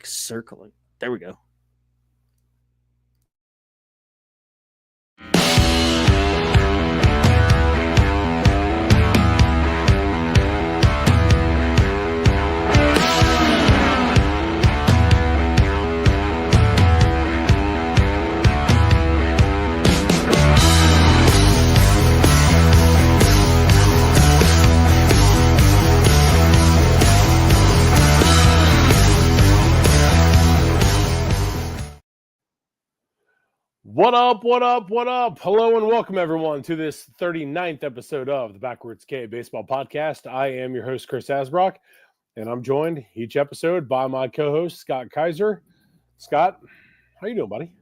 like circling. There we go. What up, what up, what up? Hello and welcome everyone to this 39th episode of the Backwards K Baseball Podcast. I am your host, Chris Asbrock, and I'm joined each episode by my co-host, Scott Kaiser. Scott, how you doing, buddy?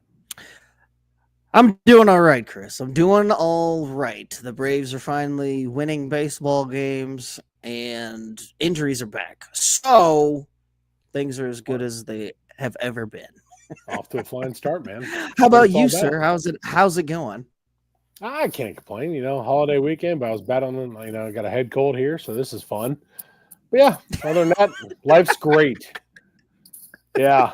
I'm doing all right, Chris. I'm doing all right. The Braves are finally winning baseball games, and injuries are back. So things are as good as they have ever been. Off to a flying start, man. How about you, sir? How's it going? I can't complain. Holiday weekend, but I was battling, I got a head cold here, so this is fun. But yeah, other than that, life's great. Yeah.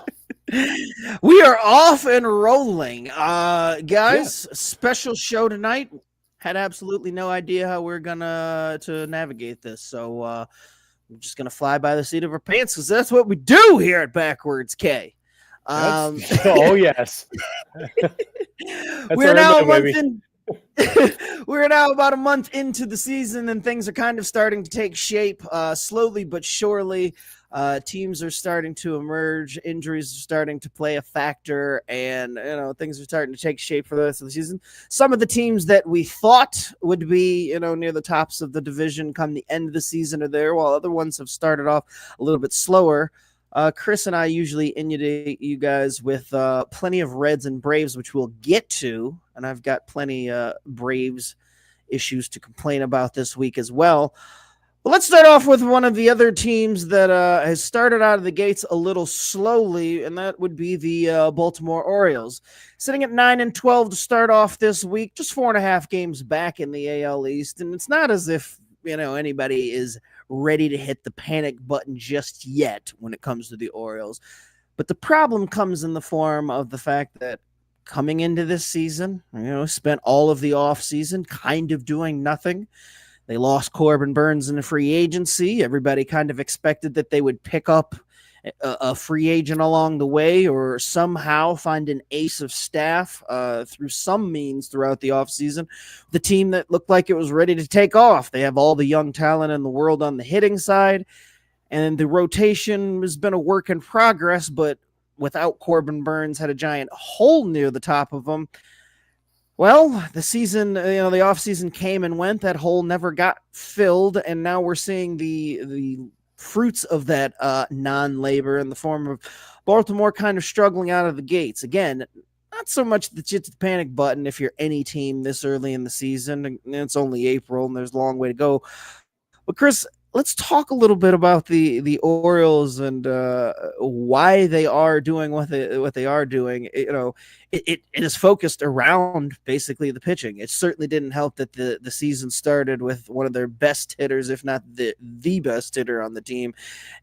We are off and rolling. Guys, special show tonight. Had absolutely no idea how we're gonna navigate this. So I'm just gonna fly by the seat of our pants because that's what we do here at Backwards K. Oh yes. We're now a month in. We're now about a month into the season, and things are kind of starting to take shape, slowly but surely. Teams are starting to emerge. Injuries are starting to play a factor, and things are starting to take shape for the rest of the season. Some of the teams that we thought would be near the tops of the division come the end of the season are there, while other ones have started off a little bit slower. Chris and I usually inundate you guys with plenty of Reds and Braves, which we'll get to, and I've got plenty Braves issues to complain about this week as well. But let's start off with one of the other teams that has started out of the gates a little slowly, and that would be the Baltimore Orioles. Sitting at 9-12 to start off this week, just 4.5 games back in the AL East, and it's not as if anybody is ready to hit the panic button just yet when it comes to the Orioles. But the problem comes in the form of the fact that coming into this season, spent all of the offseason kind of doing nothing. They lost Corbin Burnes in the free agency. Everybody kind of expected that they would pick up a free agent along the way or somehow find an ace of staff through some means throughout the offseason. The team that looked like it was ready to take off. They have all the young talent in the world on the hitting side, and the rotation has been a work in progress, but without Corbin Burnes had a giant hole near the top of them. Well, the season, the offseason came and went. That hole never got filled, and now we're seeing the fruits of that non-labor in the form of Baltimore kind of struggling out of the gates. Again, not so much that it's the panic button if you're any team this early in the season. And it's only April, and there's a long way to go. But Chris, let's talk a little bit about the Orioles and why they are doing what they are doing. It is focused around basically the pitching. It certainly didn't help that the season started with one of their best hitters, if not the best hitter on the team,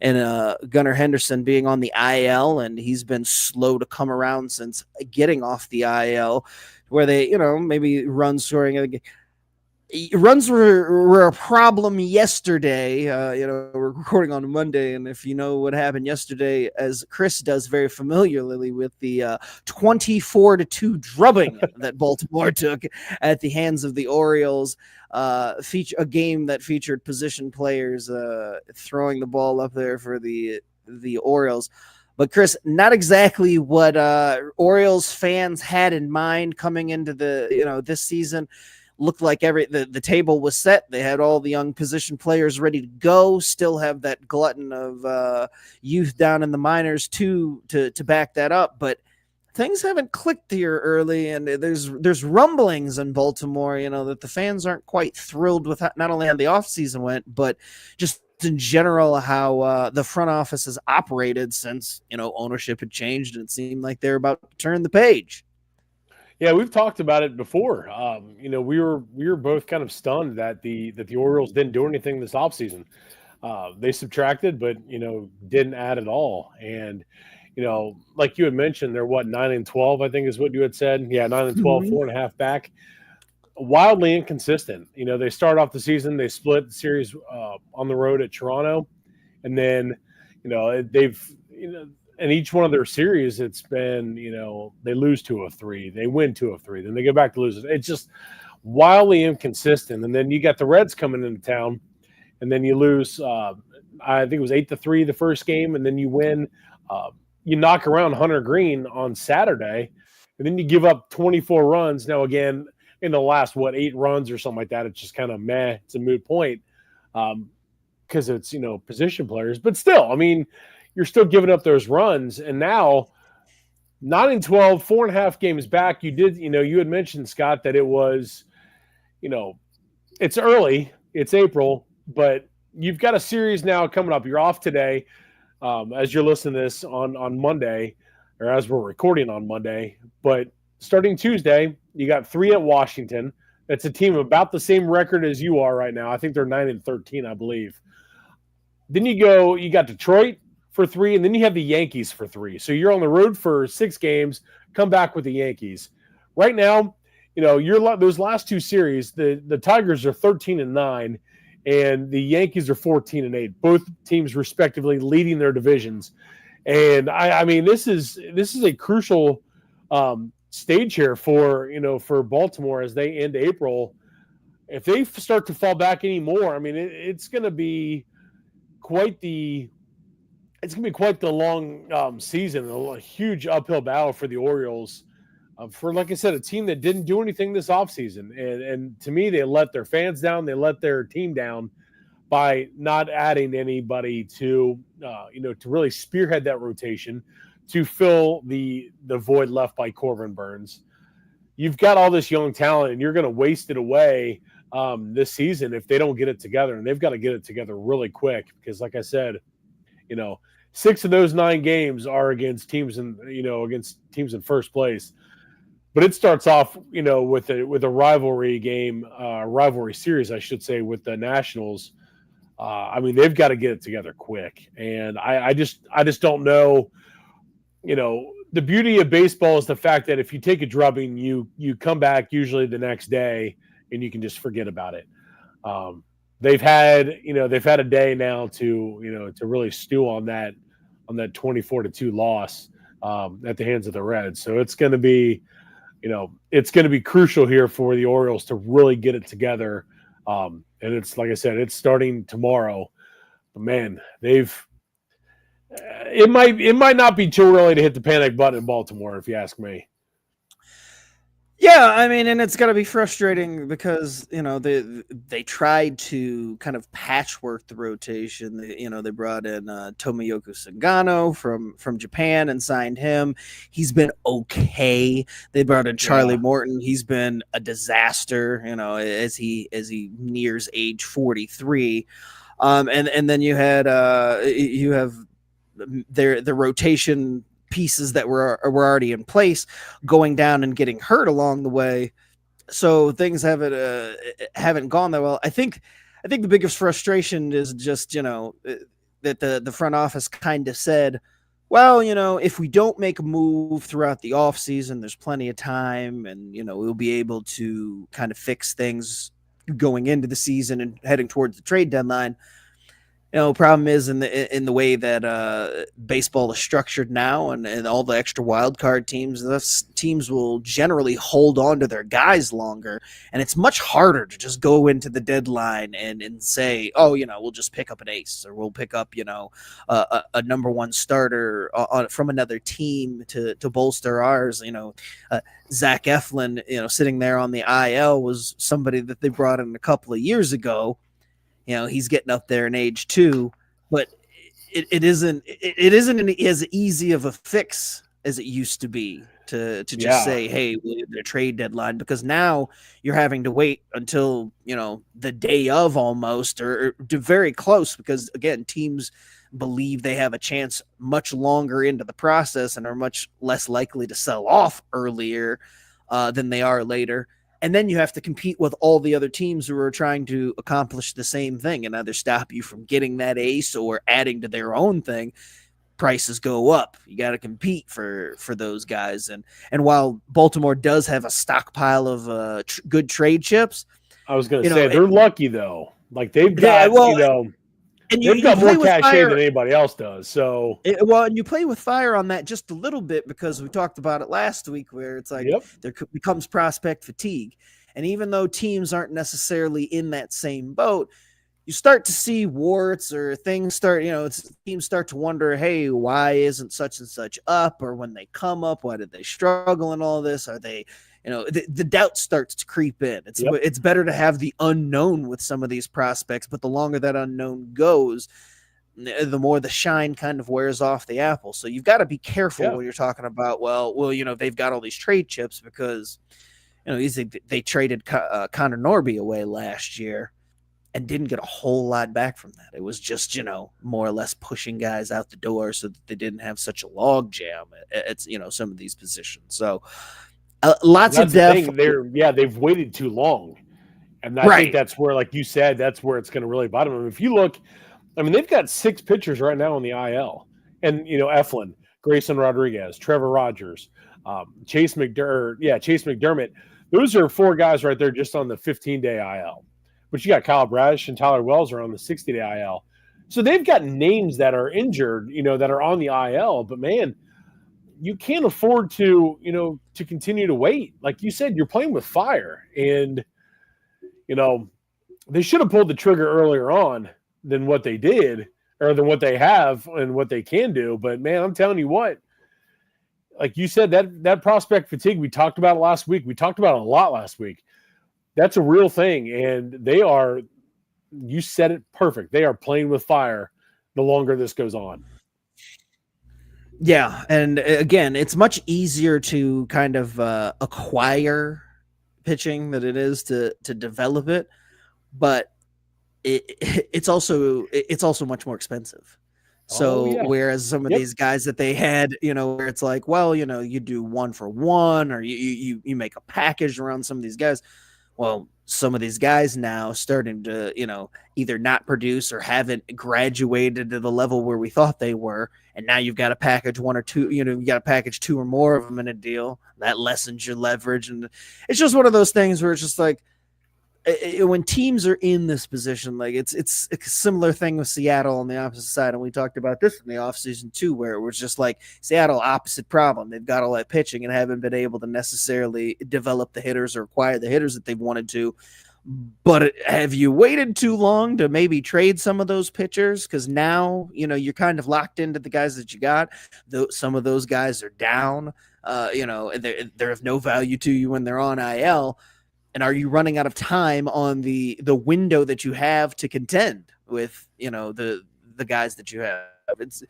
and Gunnar Henderson being on the IL, and he's been slow to come around since getting off the IL, where they maybe run scoring. Runs were a problem yesterday. We're recording on Monday, and if you know what happened yesterday, as Chris does very familiarly with the 24-2 drubbing that Baltimore took at the hands of the Orioles, a game that featured position players throwing the ball up there for the Orioles. But Chris, not exactly what Orioles fans had in mind coming into this season. Looked like the table was set. They had all the young position players ready to go, still have that glutton of youth down in the minors to back that up. But things haven't clicked here early, and there's rumblings in Baltimore, that the fans aren't quite thrilled with not only how the offseason went, but just in general how the front office has operated since, ownership had changed and it seemed like they're about to turn the page. Yeah, we've talked about it before. We were both kind of stunned that the Orioles didn't do anything this offseason. They subtracted, but didn't add at all. And like you had mentioned, they're 9-12, I think is what you had said. Yeah, 9-12, Mhm. 4.5 back. Wildly inconsistent. They start off the season, they split the series on the road at Toronto, and then, they've, in each one of their series, it's been, they lose 2 of 3, they win 2 of 3, then they go back to lose. It's just wildly inconsistent. And then you got the Reds coming into town, and then you lose. I think it was 8-3 the first game, and then you win. You knock around Hunter Green on Saturday, and then you give up 24 runs. Now, again, in the last 8 runs or something like that, it's just kind of meh. It's a moot point because it's position players, but still, I mean, you're still giving up those runs. And now 9-12, 4.5 games back. You had mentioned, Scott, that it was, it's early, it's April, but you've got a series now coming up. You're off today as you're listening to this on Monday, or as we're recording on Monday, but starting Tuesday, you got 3 at Washington. That's a team about the same record as you are right now. I think they're 9-13, I believe. Then you got Detroit for 3, and then you have the Yankees for 3. So you're on the road for 6 games, come back with the Yankees. Right now, those last 2 series, the Tigers are 13-9, and the Yankees are 14-8. Both teams respectively leading their divisions. And I mean, this is a crucial stage here for Baltimore as they end April. If they start to fall back anymore, I mean, it's going to be quite the long season, a huge uphill battle for the Orioles. For, like I said, a team that didn't do anything this offseason. And to me, they let their fans down. They let their team down by not adding anybody to really spearhead that rotation to fill the void left by Corbin Burns. You've got all this young talent, and you're going to waste it away this season if they don't get it together. And they've got to get it together really quick because, like I said, 6 of those 9 games are against teams in first place. But it starts off, with a rivalry game, rivalry series, I should say, with the Nationals. I mean, they've got to get it together quick, and I just don't know. The beauty of baseball is the fact that if you take a drubbing, you come back usually the next day, and you can just forget about it. They've had a day now to really stew on that 24-2 loss at the hands of the Reds. So it's going to be. It's going to be crucial here for the Orioles to really get it together. And it's, like I said, it's starting tomorrow. But man, it might not be too early to hit the panic button in Baltimore, if you ask me. Yeah, I mean, and it's got to be frustrating because they tried to kind of patchwork the rotation. They brought in Tomoyuki Sugano from Japan and signed him. He's been okay. They brought in Charlie Morton. He's been a disaster. As he nears age 43, and then you have the rotation pieces that were already in place going down and getting hurt along the way, so things haven't gone that well. I think the biggest frustration is just that the front office kind of said, well, if we don't make a move throughout the off season, there's plenty of time, and we'll be able to kind of fix things going into the season and heading towards the trade deadline. Problem is in the way that baseball is structured now, and all the extra wild card teams, those teams will generally hold on to their guys longer, and it's much harder to just go into the deadline and say, oh, we'll just pick up an ace, or we'll pick up a number one starter from another team to bolster ours. Zach Eflin, sitting there on the IL was somebody that they brought in a couple of years ago. He's getting up there in age too, but it isn't as easy of a fix as it used to be to just say, hey, we'll get the trade deadline, because now you're having to wait until, the day of almost, or very close, because again, teams believe they have a chance much longer into the process and are much less likely to sell off earlier than they are later. And then you have to compete with all the other teams who are trying to accomplish the same thing and either stop you from getting that ace or adding to their own thing. prices go up. You got to compete for those guys. And while Baltimore does have a stockpile of good trade chips, I was going to say they're lucky though. Like they've got, and they've got more cachet than anybody else does. So and you play with fire on that just a little bit because we talked about it last week, where it's like there becomes prospect fatigue. And even though teams aren't necessarily in that same boat, you start to see warts or things start, teams start to wonder, hey, why isn't such and such up? Or when they come up, why did they struggle and all this? Are they, the doubt starts to creep in. It's better to have the unknown with some of these prospects, but the longer that unknown goes, the more the shine kind of wears off the apple. So you've got to be careful when you're talking about, they've got all these trade chips because, they traded Connor Norby away last year and didn't get a whole lot back from that. It was just, more or less pushing guys out the door so that they didn't have such a log jam at some of these positions. So lots of depth. They've waited too long. And I think that's where, like you said, that's where it's going to really bottom them. If you look, they've got 6 pitchers right now on the IL. And, Eflin, Grayson Rodriguez, Trevor Rogers, Chase McDermott. Those are 4 guys right there just on the 15-day IL. But you got Kyle Bradish and Tyler Wells are on the 60-day IL. So they've got names that are injured, that are on the IL. But, man, you can't afford to, to continue to wait. Like you said, you're playing with fire. And, they should have pulled the trigger earlier on than what they did or than what they have and what they can do. But, man, I'm telling you what. Like you said, that prospect fatigue, we talked about it last week. We talked about it a lot last week. That's a real thing. And you said it perfect. They are playing with fire the longer this goes on. Yeah. And again, it's much easier to kind of acquire pitching than it is to develop it. But it's also much more expensive. So whereas some of these guys that they had, where it's like, you do 1 for 1 or you make a package around some of these guys. Well, some of these guys now starting to, either not produce or haven't graduated to the level where we thought they were. And now you've got to package 1 or 2, you got to package 2 or more of them in a deal. That lessens your leverage. And it's just one of those things where it's just like, when teams are in this position, like it's a similar thing with Seattle on the opposite side. And we talked about this in the offseason too, where it was just like Seattle, opposite problem. They've got all that pitching and haven't been able to necessarily develop the hitters or acquire the hitters that they've wanted to. But have you waited too long to maybe trade some of those pitchers? Because now, you're kind of locked into the guys that you got. Some of those guys are down, they're of no value to you when they're on IL. And are you running out of time on the window that you have to contend with, the guys that you have? It's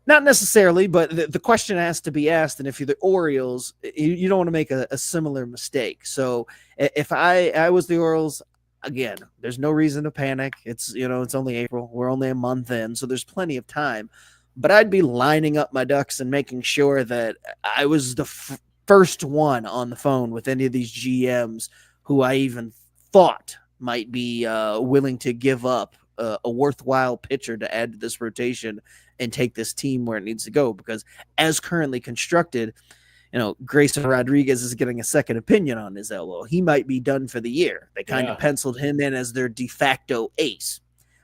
not necessarily, but the question has to be asked. And if you're the Orioles, you don't want to make a similar mistake. So if I was the Orioles, again, there's no reason to panic. It's, it's only April. We're only a month in, so there's plenty of time. But I'd be lining up my ducks and making sure that I was the first one on the phone with any of these GMs who I even thought might be willing to give up a worthwhile pitcher to add to this rotation and take this team where it needs to go. Because as currently constructed, Grayson Rodriguez is getting a second opinion on his elbow. He might be done for the year. They kind of penciled him in as their de facto ace.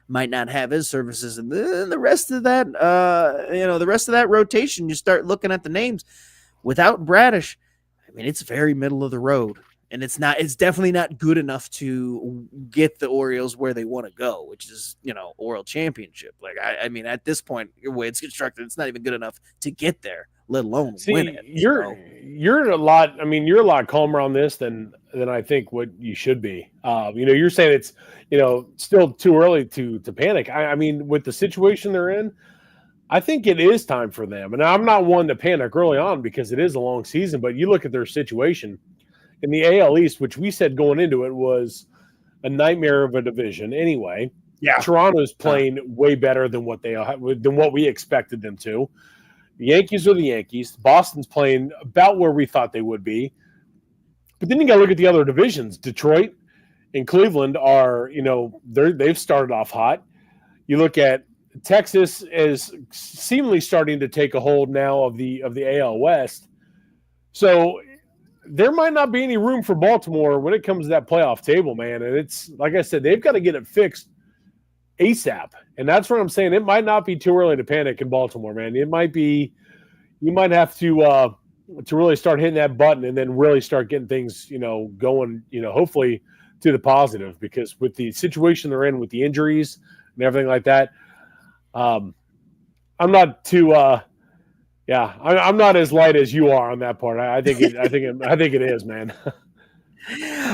Might not have his services. And then the rest of that, the rest of that rotation, you start looking at the names. Without Bradish, it's very middle of the road, and it's definitely not good enough to get the Orioles where they want to go, which is, World Championship. Like, at this point, the way it's constructed, it's not even good enough to get there, let alone win it. You're a lot. You're a lot calmer on this than I think what you should be. You're saying it's, still too early to panic. With the situation they're in, I think it is time for them. And I'm not one to panic early on because it is a long season, but you look at their situation in the AL East, which we said going into it was a nightmare of a division anyway. Yeah. Toronto's playing way better than what we expected them to. The Yankees are the Yankees. Boston's playing about where we thought they would be. But then you got to look at the other divisions. Detroit and Cleveland are, they've started off hot. You look at Texas is seemingly starting to take a hold now of the AL West. So there might not be any room for Baltimore when it comes to that playoff table, man. And it's like I said, they've got to get it fixed ASAP. And that's what I'm saying. It might not be too early to panic in Baltimore, man. It might be, you might have to really start hitting that button and then really start getting things, going, hopefully to the positive, because with the situation they're in with the injuries and everything like that, I'm not too, I'm not as light as you are on that part. I think it is, man.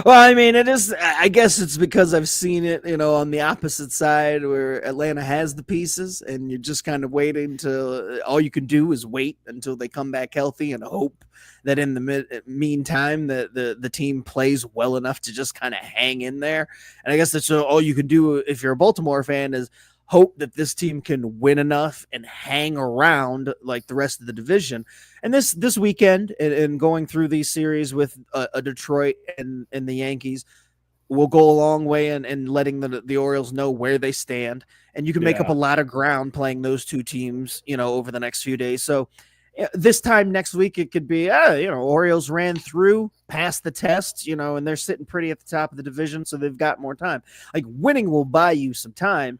Well, I mean, it is. I guess it's because I've seen it, on the opposite side where Atlanta has the pieces, and you're just kind of waiting till all you can do is wait until they come back healthy and hope that in the meantime that the team plays well enough to just kind of hang in there. And I guess that's all you can do if you're a Baltimore fan is hope that this team can win enough and hang around like the rest of the division. And this weekend and going through these series with a Detroit and the Yankees will go a long way in letting the Orioles know where they stand. And you can make up a lot of ground playing those two teams, over the next few days. So this time next week, it could be, Orioles ran through, passed the test, and they're sitting pretty at the top of the division. So they've got more time. Like winning will buy you some time.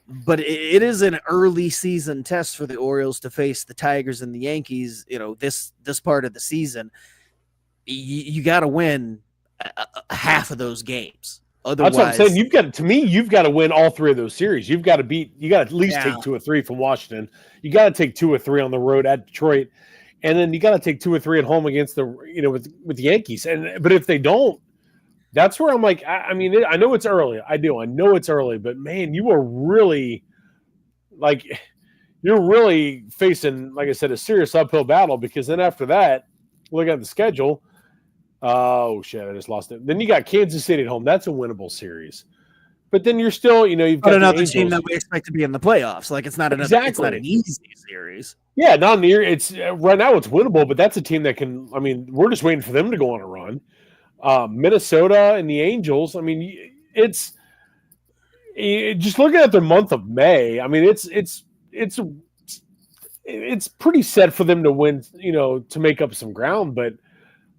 But it is an early season test for the Orioles to face the Tigers and the Yankees. This part of the season, you got to win half of those games. Otherwise, that's what I'm saying. You've got to win all three of those series. You got to at least take 2 or 3 from Washington. You got to take 2 or 3 on the road at Detroit, and then you got to take 2 or 3 at home against with the Yankees. But if they don't, that's where I'm like, I know it's early. I know it's early, but man, you are really facing, like I said, a serious uphill battle, because then after that, look at the schedule. Oh shit, I just lost it. Then you got Kansas City at home. That's a winnable series. But then you're still, you've got another team that we expect to be in the playoffs. Like it's not an easy series. Yeah, not near. It's right now it's winnable, but that's a team that can. We're just waiting for them to go on a run. Minnesota and the Angels. It's just looking at their month of May. It's pretty set for them to win. To make up some ground. But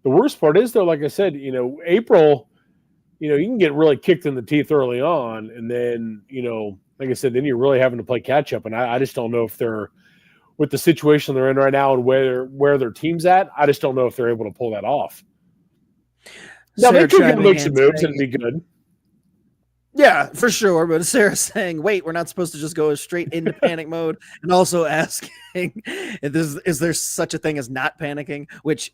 the worst part is, though, like I said, April. You can get really kicked in the teeth early on, and then like I said, then you're really having to play catch up. And I just don't know if they're, with the situation they're in right now and where their team's at. I just don't know if they're able to pull that off. No, they could make some moves and be good. Yeah, for sure. But Sarah's saying, wait, we're not supposed to just go straight into panic mode, and also asking, is there such a thing as not panicking? Which,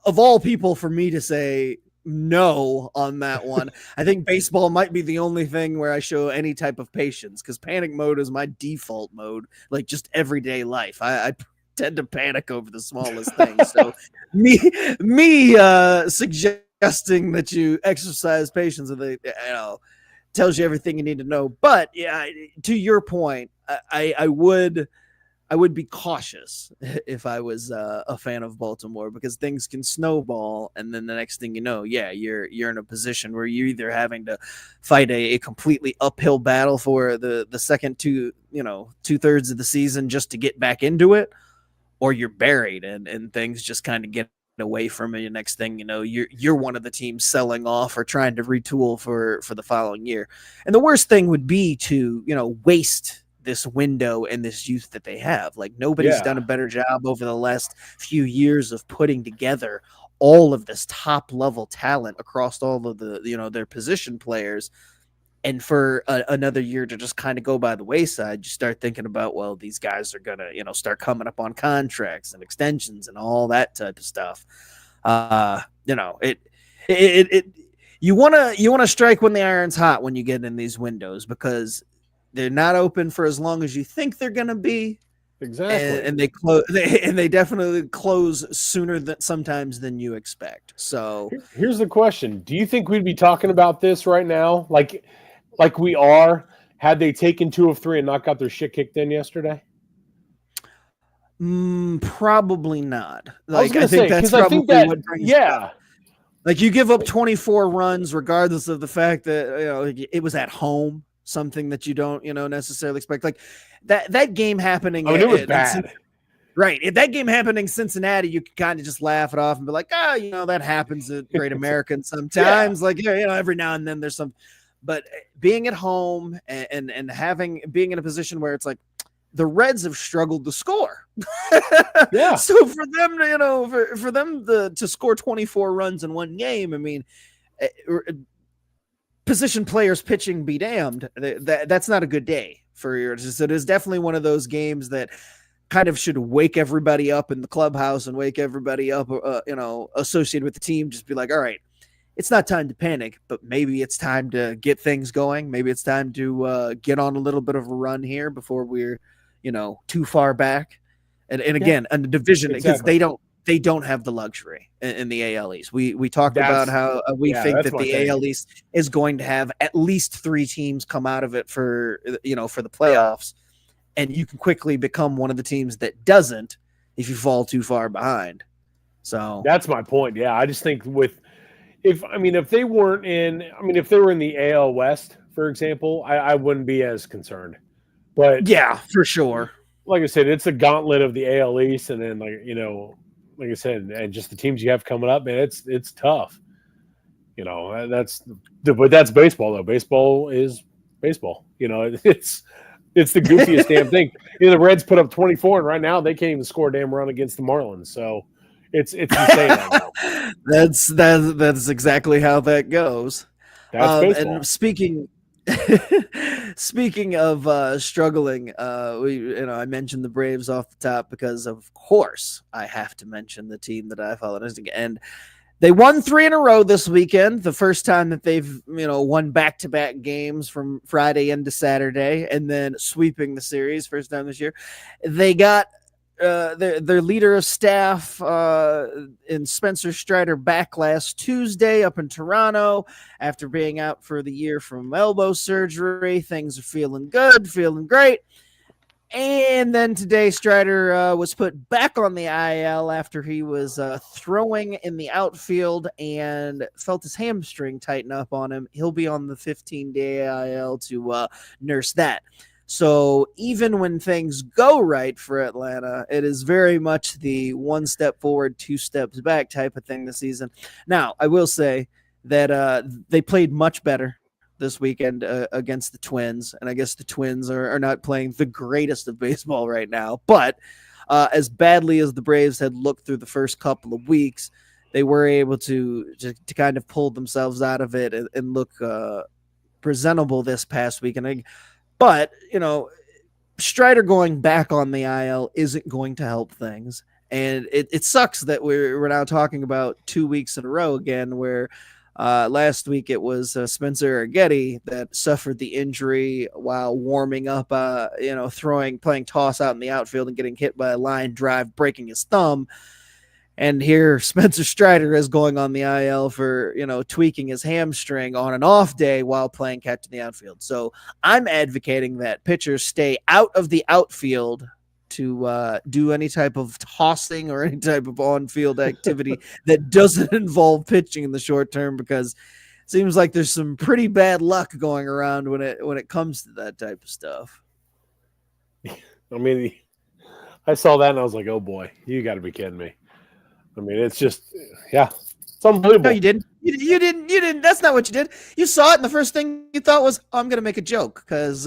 of all people, for me to say no on that one, I think baseball might be the only thing where I show any type of patience, because panic mode is my default mode, like just everyday life. I tend to panic over the smallest things. So me suggesting that you exercise patience, and tells you everything you need to know. But yeah, to your point, I would be cautious if I was a fan of Baltimore, because things can snowball, and then the next thing you know, you're in a position where you're either having to fight a completely uphill battle for the second 2/3 of the season just to get back into it, or you're buried and things just kind of get away from you. Next thing you know, you're one of the teams selling off or trying to retool for the following year. And the worst thing would be to waste this window and this youth that they have. Like nobody's done a better job over the last few years of putting together all of this top level talent across all of the their position players. And for another year to just kind of go by the wayside, you start thinking about, well, these guys are gonna, start coming up on contracts and extensions and all that type of stuff. You wanna strike when the iron's hot when you get in these windows, because they're not open for as long as you think they're gonna be. Exactly, and they close, and they definitely close sooner sometimes than you expect. So here's the question: do you think we'd be talking about this right now, like we are, had they taken 2 of 3 and not got their shit kicked in yesterday? Probably not. I think that's probably what brings it up. Like you give up 24 runs regardless of the fact that it was at home. something that you don't, necessarily expect. Like that game happening. I mean, it was bad. Right. If that game happened in Cincinnati, you could kind of just laugh it off and be like, that happens at Great American sometimes. Yeah. Like, every now and then there's some, but being at home and being in a position where it's like the Reds have struggled to score. Yeah. So for them to, for them to score 24 runs in one game, I mean, position players pitching be damned. That's not a good day for yours. It is definitely one of those games that kind of should wake everybody up in the clubhouse and wake everybody up, associated with the team. Just be like, all right, it's not time to panic, but maybe it's time to get things going. Maybe it's time to get on a little bit of a run here before we're, too far back. And again, in the division, because they don't have the luxury in the AL East. We talked about how we think that the AL East is going to have at least 3 teams come out of it for the playoffs. And you can quickly become one of the teams that doesn't if you fall too far behind. So that's my point. Yeah, I just think if they were in the AL West, for example, I wouldn't be as concerned. But yeah, for sure. Like I said, it's a gauntlet of the AL East, and then like I said, and just the teams you have coming up, man, it's tough. But that's baseball though. Baseball is baseball. It's the goofiest damn thing. The Reds put up 24, and right now they can't even score a damn run against the Marlins. So it's insane right now. That's exactly how that goes. That's baseball. And speaking of struggling, I mentioned the Braves off the top because, of course, I have to mention the team that I follow. And they won 3 in a row this weekend, the first time that they've, won back-to-back games from Friday into Saturday, and then sweeping the series first time this year. They got their leader of staff in Spencer Strider back last Tuesday up in Toronto after being out for the year from elbow surgery. Things are feeling good, feeling great. And then today, Strider was put back on the IL after he was throwing in the outfield and felt his hamstring tighten up on him. He'll be on the 15-day IL to nurse that. So even when things go right for Atlanta, it is very much the 1 step forward, 2 steps back type of thing this season. Now, I will say that they played much better this weekend against the Twins, and I guess the Twins are not playing the greatest of baseball right now, but as badly as the Braves had looked through the first couple of weeks, they were able to kind of pull themselves out of it and look presentable this past weekend. But Strider going back on the IL isn't going to help things, and it sucks that we're now talking about 2 weeks in a row again where last week it was Spencer Getty that suffered the injury while warming up, playing toss out in the outfield and getting hit by a line drive, breaking his thumb. And here Spencer Strider is going on the IL for, tweaking his hamstring on an off day while playing catch in the outfield. So I'm advocating that pitchers stay out of the outfield to do any type of tossing or any type of on-field activity that doesn't involve pitching in the short term, because it seems like there's some pretty bad luck going around when it comes to that type of stuff. I mean, I saw that and I was like, oh boy, you got to be kidding me. I mean, it's just, yeah, it's unbelievable. No, you didn't. You didn't. That's not what you did. You saw it, and the first thing you thought was, I'm going to make a joke, because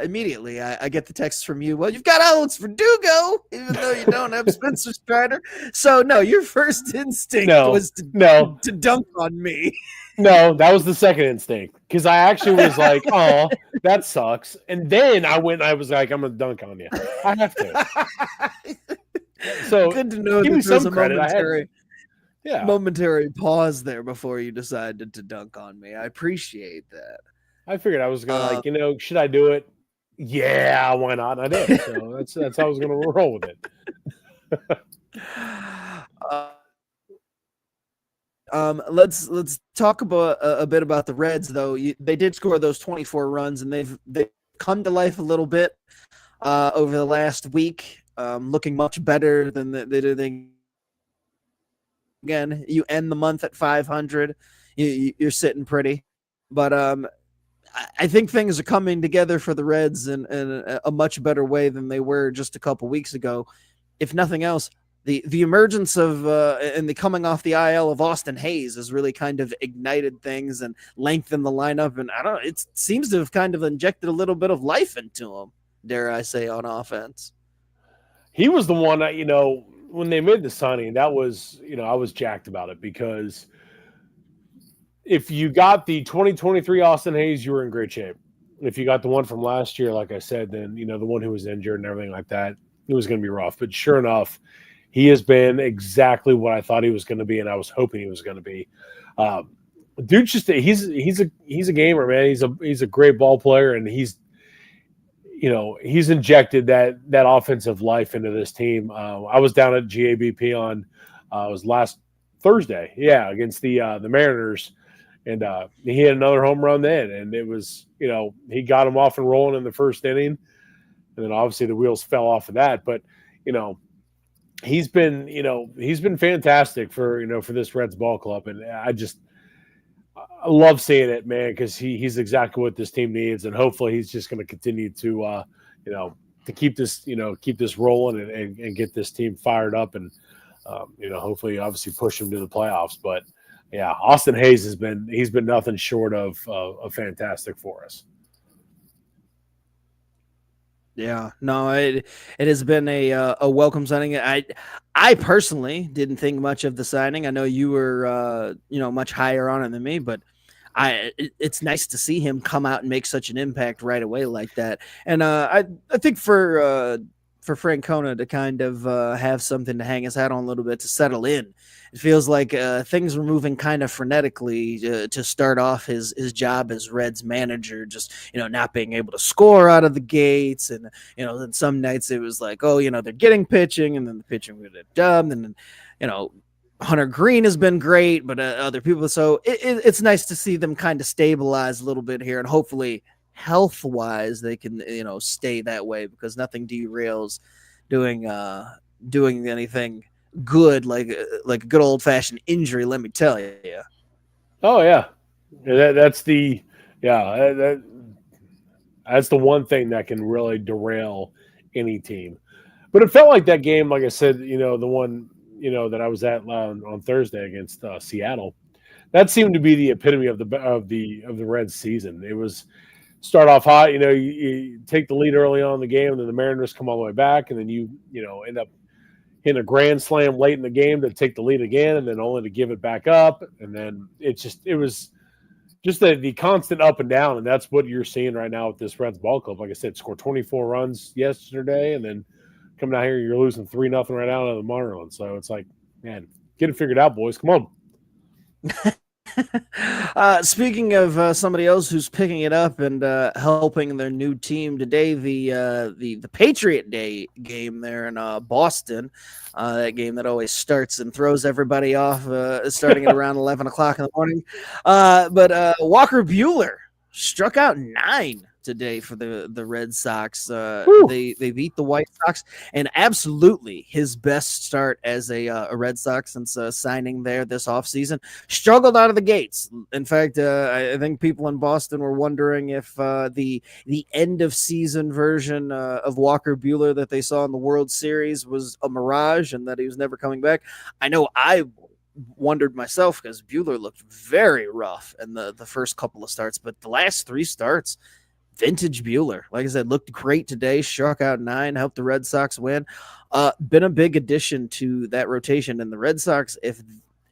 immediately I get the text from you, well, you've got outlets for Dugo, even though you don't have Spencer Strider. So, no, your first instinct was to dunk on me. No, that was the second instinct, because I actually was like, oh, that sucks. And then I was like, I'm going to dunk on you. I have to. So good to know give that me there's some a momentary pause there before you decided to dunk on me. I appreciate that. I figured I was going to should I do it? Yeah, why not? And I did. So that's how I was going to roll with it. Let's talk about a bit about the Reds, though. They did score those 24 runs, and they've come to life a little bit over the last week. Looking much better than they did. Again, you end the month at 500. You're sitting pretty, but I think things are coming together for the Reds in a much better way than they were just a couple weeks ago. If nothing else, the emergence of and the coming off the IL of Austin Hayes has really kind of ignited things and lengthened the lineup. And I don't know, it seems to have kind of injected a little bit of life into him, dare I say, on offense. He was the one that, when they made the signing, that was, I was jacked about it because if you got the 2023 Austin Hayes, you were in great shape. If you got the one from last year, like I said, then, the one who was injured and everything like that, it was going to be rough. But sure enough, he has been exactly what I thought he was going to be, and I was hoping he was going to be. Dude's just he's a gamer, man. He's a great ball player, and he's injected that offensive life into this team. I was down at GABP on it was last Thursday, against the Mariners, and he had another home run then, and it was he got him off and rolling in the first inning, and then obviously the wheels fell off of that, but he's been fantastic for this Reds ball club, and I love seeing it, man, because he's exactly what this team needs, and hopefully he's just going to continue to to keep this rolling and get this team fired up, and hopefully obviously push them to the playoffs. But yeah, Austin Hayes he's been nothing short of fantastic for us. Yeah, no, it has been a welcome signing. I personally didn't think much of the signing. I know you were much higher on it than me, but it's nice to see him come out and make such an impact right away like that. And I think for Francona to kind of have something to hang his hat on a little bit to settle in. It feels like things were moving kind of frenetically to start off his job as Reds manager, just, not being able to score out of the gates. And, then some nights it was like, oh, they're getting pitching, and then the pitching would get dubbed. And then, Hunter Green has been great, but other people. So it's nice to see them kind of stabilize a little bit here, and hopefully health-wise they can, stay that way, because nothing derails doing anything good like a good old-fashioned injury, let me tell you. Oh yeah, that's the one thing that can really derail any team. But it felt like that game, like I said, the one that I was at on Thursday against Seattle, that seemed to be the epitome of the Reds season. It was start off hot, you take the lead early on in the game, and then the Mariners come all the way back, and then you end up hitting a grand slam late in the game to take the lead again, and then only to give it back up. And then it was just the constant up and down, and that's what you're seeing right now with this Reds ball club. Like I said, scored 24 runs yesterday, and then coming out here, you're losing 3-0 right out of the Marlins. So it's like, man, get it figured out, boys. Come on. Speaking of somebody else who's picking it up and helping their new team today, the Patriot Day game there in Boston, that game that always starts and throws everybody off, starting at around 11 o'clock in the morning. But Walker Buehler struck out 9 today for the Red Sox. They beat the White Sox, and absolutely his best start as a Red Sox since signing there this offseason. Struggled out of the gates. In fact, I think people in Boston were wondering if the end of season version of Walker Buehler that they saw in the World Series was a mirage and that he was never coming back. I know I wondered myself, because Buehler looked very rough in the first couple of starts, but the last 3 starts, vintage Buehler, like I said, looked great today. Struck out 9, helped the Red Sox win. Been a big addition to that rotation. And the Red Sox, if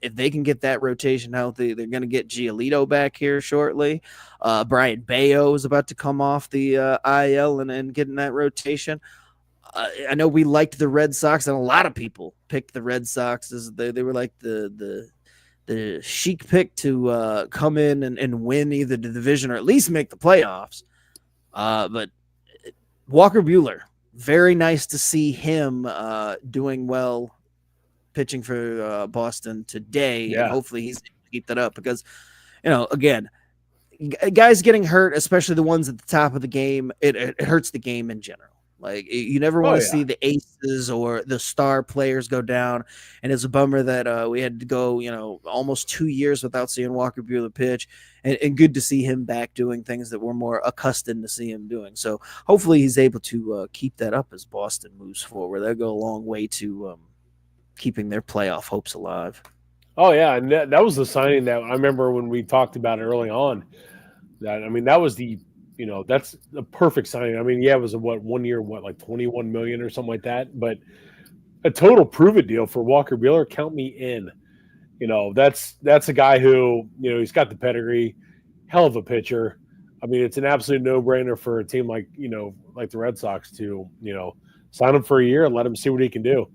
they can get that rotation healthy, they're going to get Giolito back here shortly. Brian Bayo is about to come off the IL and get in that rotation. I know we liked the Red Sox, and a lot of people picked the Red Sox as they were like the chic pick to come in and win either the division or at least make the playoffs. But Walker Buehler, very nice to see him doing well, pitching for Boston today. Yeah. And hopefully he's able to keep that up, because, again, guys getting hurt, especially the ones at the top of the game, it hurts the game in general. Like you never Oh want to yeah. see the aces or the star players go down, and it's a bummer that we had to go, almost 2 years without seeing Walker Buehler pitch, and good to see him back doing things that we're more accustomed to see him doing. So hopefully he's able to keep that up as Boston moves forward. That'll go a long way to keeping their playoff hopes alive. Oh yeah, and that was the signing that I remember when we talked about it early on. That was that's the perfect signing. I mean, yeah, it was a 1 year, like 21 million or something like that, but a total prove it deal for Walker Buehler. Count me in. That's a guy who he's got the pedigree, hell of a pitcher. I mean, it's an absolute no brainer for a team like the Red Sox to sign him for a year and let him see what he can do.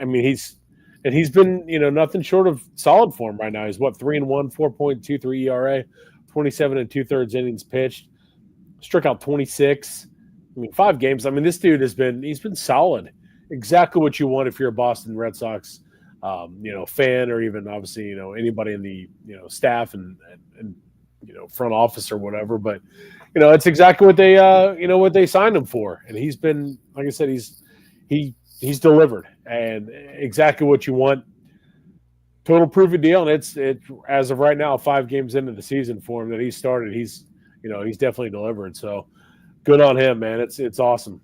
I mean he's been nothing short of solid form right now. He's 3-1, 4.23 ERA. 27 and 2/3 innings pitched, struck out 26. I mean, 5 games. I mean, this dude he's been solid. Exactly what you want if you're a Boston Red Sox, fan, or even obviously, anybody in the, staff and front office or whatever. But, it's exactly what what they signed him for. And he's been, like I said, he's delivered and exactly what you want. Total prove it deal, and it's as of right now 5 games into the season for him that he started. He's definitely delivered. So good on him, man. It's awesome.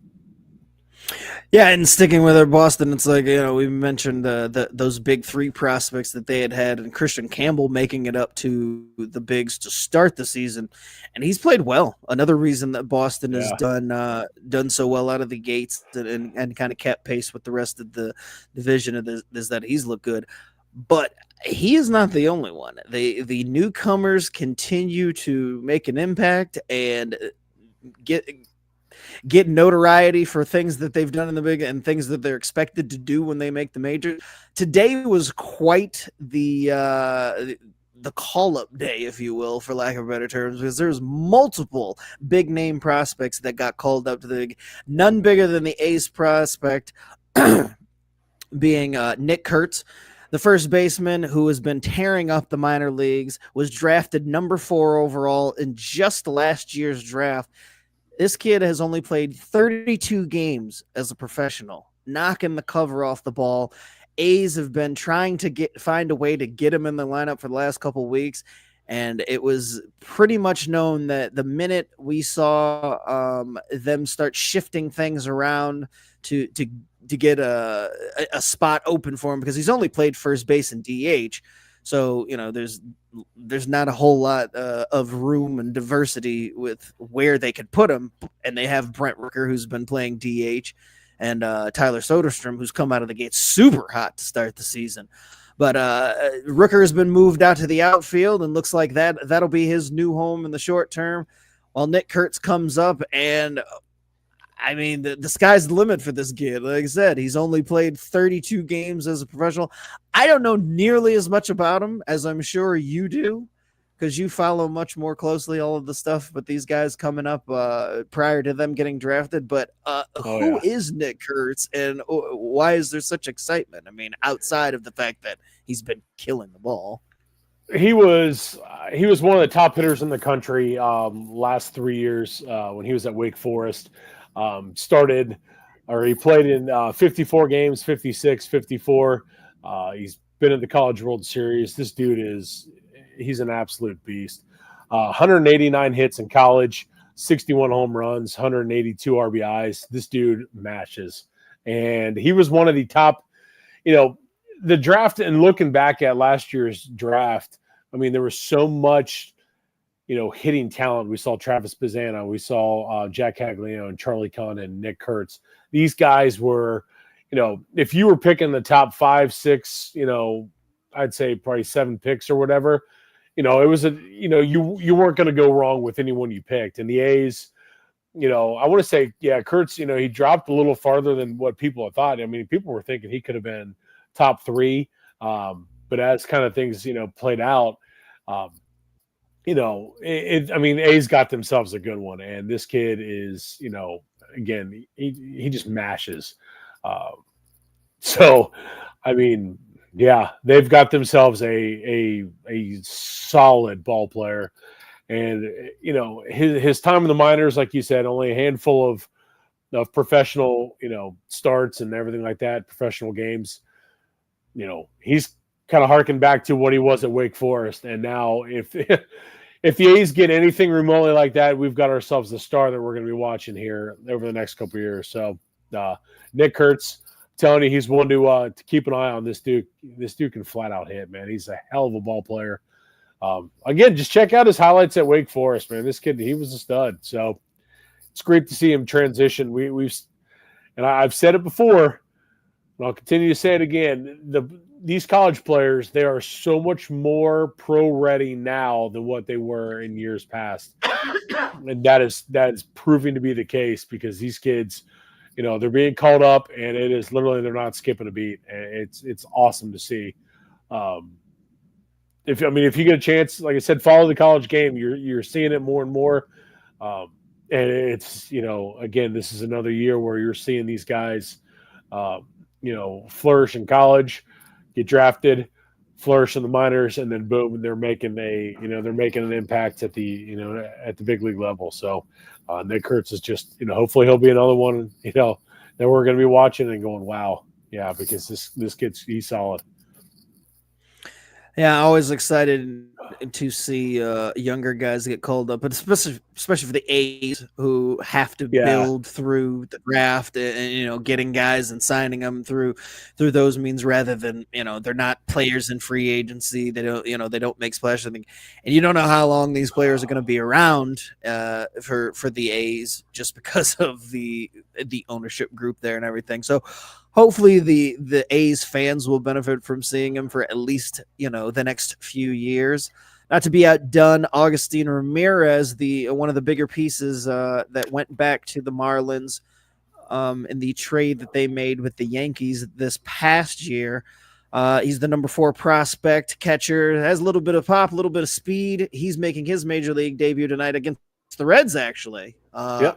Yeah, and sticking with our Boston, it's like we mentioned those big 3 prospects that they had, and Christian Campbell making it up to the bigs to start the season, and he's played well. Another reason that Boston has done so well out of the gates and kind of kept pace with the rest of the division is that he's looked good. But he is not the only one. The newcomers continue to make an impact and get notoriety for things that they've done in the big and things that they're expected to do when they make the majors. Today was quite the call-up day, if you will, for lack of better terms, because there's multiple big name prospects that got called up to the big. None bigger than the ace prospect being Nick Kurtz. The first baseman who has been tearing up the minor leagues, was drafted number 4 overall in just last year's draft. This kid has only played 32 games as a professional, knocking the cover off the ball. A's have been trying to find a way to get him in the lineup for the last couple of weeks, and it was pretty much known that the minute we saw them start shifting things around to get a spot open for him, because he's only played first base and DH. So, there's not a whole lot of room and diversity with where they could put him. And they have Brent Rooker, who's been playing DH, and Tyler Soderstrom, who's come out of the gate super hot to start the season. But Rooker has been moved out to the outfield, and looks like that'll be his new home in the short term, while Nick Kurtz comes up. And I mean, the sky's the limit for this kid. Like I said, he's only played 32 games as a professional. I don't know nearly as much about him as I'm sure you do, because you follow much more closely all of the stuff with these guys coming up prior to them getting drafted. But who is Nick Kurtz, and why is there such excitement? I mean, outside of the fact that he's been killing the ball. He was one of the top hitters in the country last 3 years when he was at Wake Forest. He played in 54 games, 56, 54. He's been in the College World Series. This dude he's an absolute beast. 189 hits in college, 61 home runs, 182 RBIs. This dude matches. And he was one of the top, the draft, and looking back at last year's draft, I mean, there was so much hitting talent. We saw Travis Bazzana, we saw Jack Cagliano and Charlie Kahn and Nick Kurtz. These guys were, if you were picking the top 5, 6, I'd say probably 7 picks or whatever, it was you weren't going to go wrong with anyone you picked. And the A's, I want to say, Kurtz, he dropped a little farther than what people had thought. I mean, people were thinking he could have been top 3, but as kind of things, played out, A's got themselves a good one, and this kid is, again, he just mashes. So, I mean, yeah, they've got themselves a solid ball player, and his time in the minors, like you said, only a handful of of professional, starts and everything like that, professional games. He's kind of harkened back to what he was at Wake Forest. And now if if the A's get anything remotely like that, we've got ourselves a star that we're going to be watching here over the next couple of years. So Nick Kurtz, telling you, he's one to keep an eye on. This dude can flat out hit, man. He's a hell of a ball player. Again, just check out his highlights at Wake Forest, man. This kid, he was a stud. So it's great to see him transition. I've said it before, and I'll continue to say it again. These college players, they are so much more pro ready now than what they were in years past, and that is proving to be the case because these kids, they're being called up, and it is literally they're not skipping a beat. And it's awesome to see. If you get a chance, like I said, follow the college game. You're seeing it more and more, and it's again, this is another year where you're seeing these guys, flourish in college, get drafted, flourish in the minors, and then boom, they're making an impact at the big league level. So Nick Kurtz is just hopefully he'll be another one that we're going to be watching and going, wow, yeah, because this he's solid. Yeah, always excited to see younger guys get called up, but especially for the A's who have to build through the draft and getting guys and signing them through those means rather than they're not players in free agency. They don't make splash. And you don't know how long these players are going to be around for the A's just because of the ownership group there and everything. So hopefully the A's fans will benefit from seeing him for at least, the next few years. Not to be outdone, Agustin Ramirez, one of the bigger pieces that went back to the Marlins in the trade that they made with the Yankees this past year. He's the number 4 prospect catcher, has a little bit of pop, a little bit of speed. He's making his major league debut tonight against the Reds, actually. I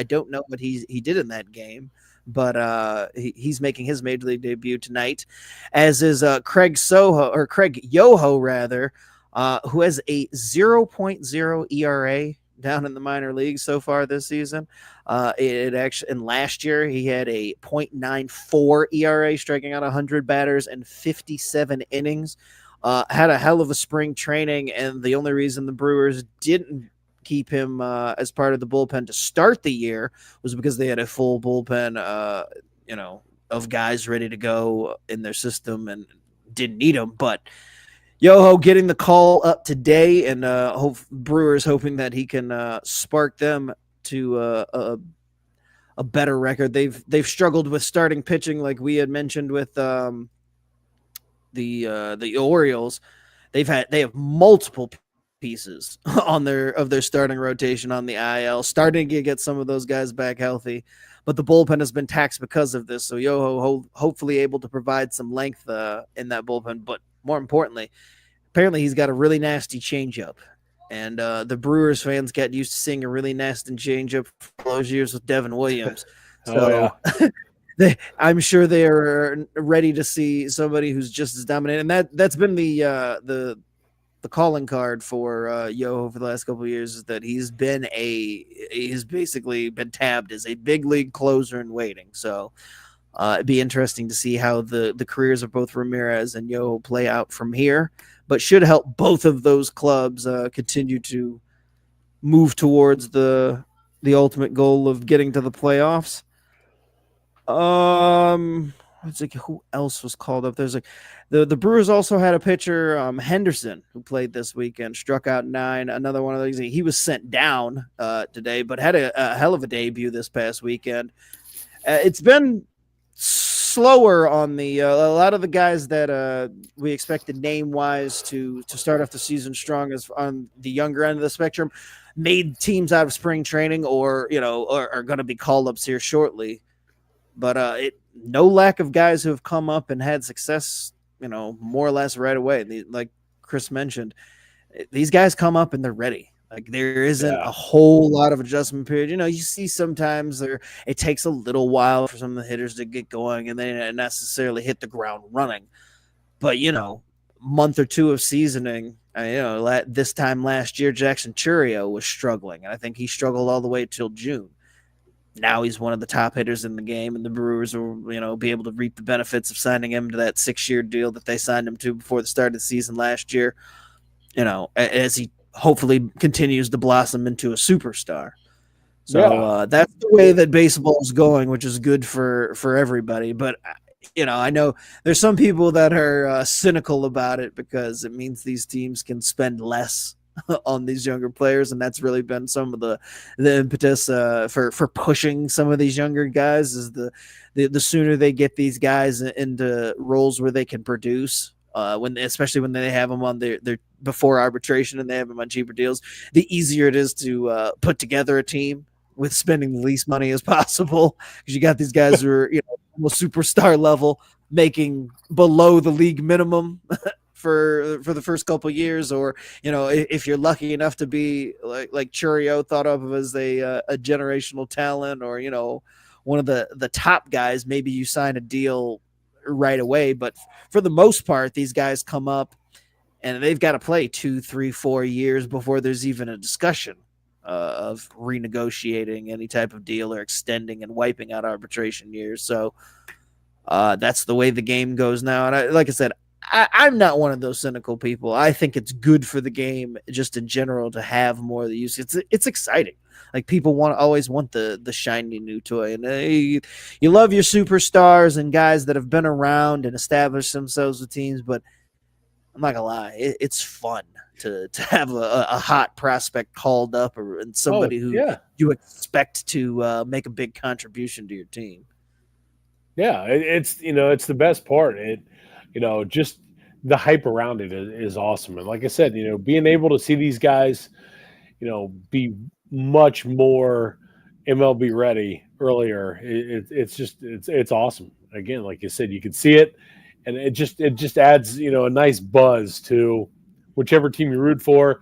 don't know what he did in that game, but he's making his major league debut tonight, as is Craig Yoho, rather, who has a 0.0 ERA down in the minor leagues so far this season. And last year he had a 0.94 ERA, striking out 100 batters and 57 innings. Had a hell of a spring training, and the only reason the Brewers didn't keep him as part of the bullpen to start the year was because they had a full bullpen, of guys ready to go in their system and didn't need him. But Yoho getting the call up today, and Brewers hoping that he can spark them to a better record. They've struggled with starting pitching, like we had mentioned with the Orioles. They have multiple pieces of their starting rotation on the IL, starting to get some of those guys back healthy, but the bullpen has been taxed because of this. So Yoho hopefully able to provide some length in that bullpen, but more importantly, apparently he's got a really nasty changeup, and the Brewers fans got used to seeing a really nasty changeup for those years with Devin Williams. So I'm sure they are ready to see somebody who's just as dominant, and that's been the calling card for Yoho for the last couple of years, is that he's basically been tabbed as a big league closer in waiting. So it'd be interesting to see how the careers of both Ramirez and Yoho play out from here, but should help both of those clubs continue to move towards the ultimate goal of getting to the playoffs. It's like, who else was called up? There's the Brewers also had a pitcher, Henderson, who played this weekend, struck out 9. Another one of those. He was sent down today, but had a hell of a debut this past weekend. It's been slower on a lot of the guys that we expected name wise to start off the season strong, as on the younger end of the spectrum, made teams out of spring training or are going to be call ups here shortly. But no lack of guys who have come up and had success, more or less right away. Like Chris mentioned, these guys come up and they're ready. Like, there isn't a whole lot of adjustment period. You see sometimes it takes a little while for some of the hitters to get going and they don't necessarily hit the ground running. But, month or two of seasoning, this time last year, Jackson Churio was struggling. And I think he struggled all the way till June. now he's one of the top hitters in the game, and the Brewers will, be able to reap the benefits of signing him to that 6-year deal that they signed him to before the start of the season last year. As he hopefully continues to blossom into a superstar. So that's the way that baseball is going, which is good for everybody. But I know there's some people that are cynical about it because it means these teams can spend less on these younger players, and that's really been some of the impetus for pushing some of these younger guys. Is the sooner they get these guys into roles where they can produce, especially when they have them on their before arbitration and they have them on cheaper deals, the easier it is to put together a team with spending the least money as possible, because you got these guys who are almost superstar level, making below the league minimum for the first couple of years, or if you're lucky enough to be like Churio, thought of as a generational talent, or one of the top guys, maybe you sign a deal right away. But for the most part, these guys come up and they've got to play 2, 3, 4 years before there's even a discussion of renegotiating any type of deal or extending and wiping out arbitration years. So that's the way the game goes now. And like I said, I'm not one of those cynical people. I think it's good for the game just in general to have more of the use. It's exciting. Like, people always want the shiny new toy, and you love your superstars and guys that have been around and established themselves with teams. But I'm not gonna lie, it's fun to have a hot prospect called up, and somebody who you expect to make a big contribution to your team. Yeah, it's the best part. Just the hype around it is awesome. And like I said, being able to see these guys, be much more MLB ready earlier, it's awesome. Again, like you said, you can see it, and it just adds a nice buzz to whichever team you root for.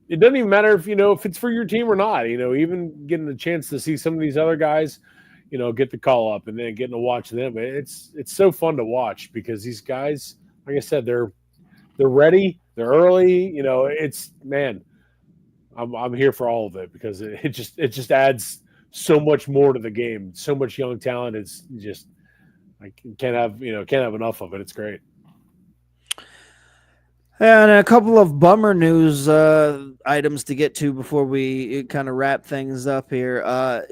It doesn't even matter if it's for your team or not. Even getting the chance to see some of these other guys, get the call up and then getting to watch them. It's so fun to watch, because these guys, like I said, they're ready, they're early. I'm here for all of it, because it just adds so much more to the game. So much young talent. It's just, I can't have enough of it. It's great. And a couple of bummer news items to get to before we kind of wrap things up here.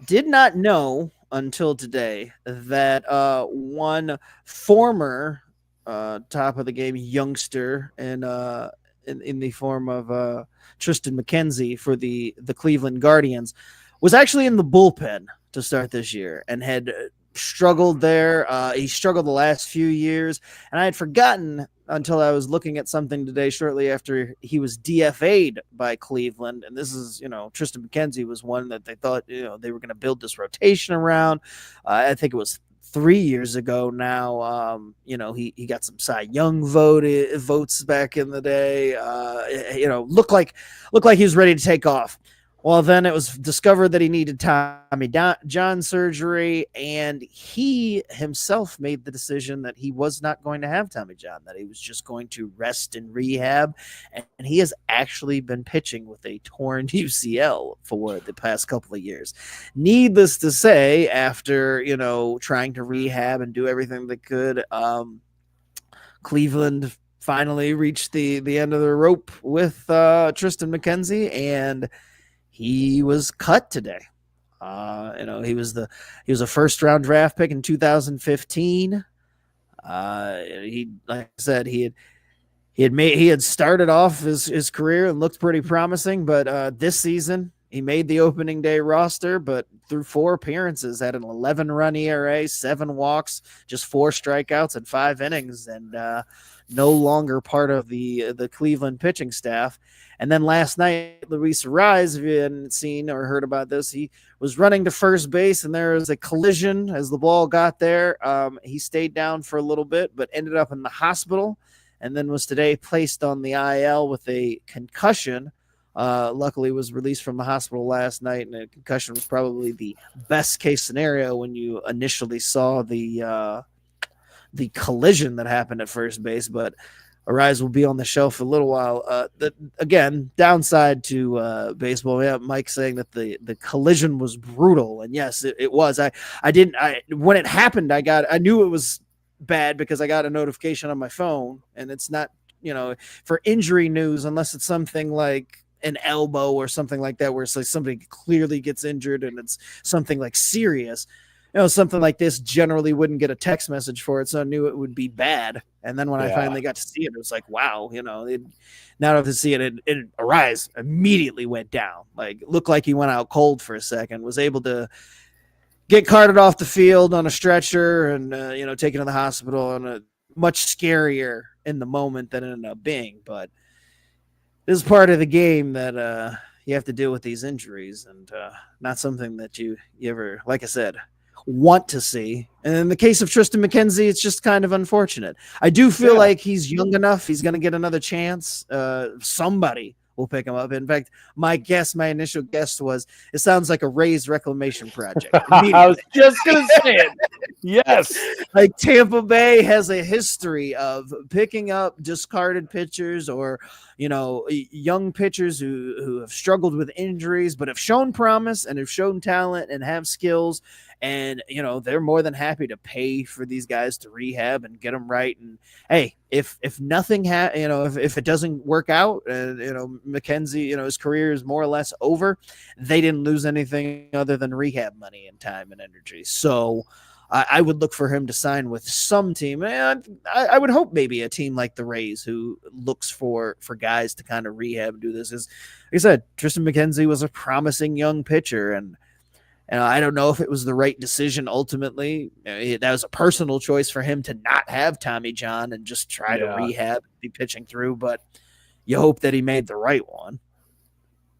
Did not know until today that one former top of the game youngster in the form of Triston McKenzie for the Cleveland Guardians was actually in the bullpen to start this year and had struggled there. He struggled the last few years, and I had forgotten until I was looking at something today shortly after he was DFA'd by Cleveland. And this is, Triston McKenzie was one that they thought, they were going to build this rotation around. I think it was 3 years ago now. He got some Cy Young votes back in the day. Looked like he was ready to take off. Well, then it was discovered that he needed Tommy John surgery, and he himself made the decision that he was not going to have Tommy John, that he was just going to rest in rehab. And he has actually been pitching with a torn UCL for the past couple of years. Needless to say, after, trying to rehab and do everything they could, Cleveland finally reached the end of the rope with Triston McKenzie, and he was cut today. He was a first round draft pick in 2015. Like I said, he had started off his career and looked pretty promising, but this season he made the opening day roster, but through 4 appearances had an 11-run ERA, 7 walks, just 4 strikeouts and 5 innings, and no longer part of the Cleveland pitching staff. And then last night, Luis Arraez, if you hadn't seen or heard about this, he was running to first base, and there was a collision as the ball got there. He stayed down for a little bit, but ended up in the hospital, and then was today placed on the IL with a concussion. Luckily was released from the hospital last night, and a concussion was probably the best case scenario when you initially saw the collision that happened at first base. But Arise will be on the shelf for a little while. Again, downside to baseball. Yeah, Mike saying that the collision was brutal, and yes, it was. When it happened, I knew it was bad because I got a notification on my phone, and it's not for injury news unless it's something like an elbow or something like that, where it's like somebody clearly gets injured and it's something like serious. Something like this generally wouldn't get a text message for it, so I knew it would be bad. And then when I finally got to see it, it was like, wow, now to see it, Arise immediately went down. Like, looked like he went out cold for a second, was able to get carted off the field on a stretcher and, taken to the hospital, and much scarier in the moment than it ended up being. But this is part of the game that you have to deal with these injuries, and not something that you ever, like I said, want to see. And in the case of Tristan McKenzie, it's just kind of unfortunate. I do feel like he's young enough. He's going to get another chance. Somebody will pick him up. In fact, my initial guess was it sounds like a Rays reclamation project. I was just going to say it. Yes. Like Tampa Bay has a history of picking up discarded pitchers or, young pitchers who have struggled with injuries, but have shown promise and have shown talent and have skills. And, they're more than happy to pay for these guys to rehab and get them right. And hey, if nothing, if it doesn't work out, McKenzie, his career is more or less over. They didn't lose anything other than rehab money and time and energy. So I would look for him to sign with some team. And I would hope maybe a team like the Rays, who looks for guys to kind of rehab and do this. Is, like I said, Tristan McKenzie was a promising young pitcher, and I don't know if it was the right decision ultimately. That was a personal choice for him to not have Tommy John and just try to rehab and be pitching through, but you hope that he made the right one.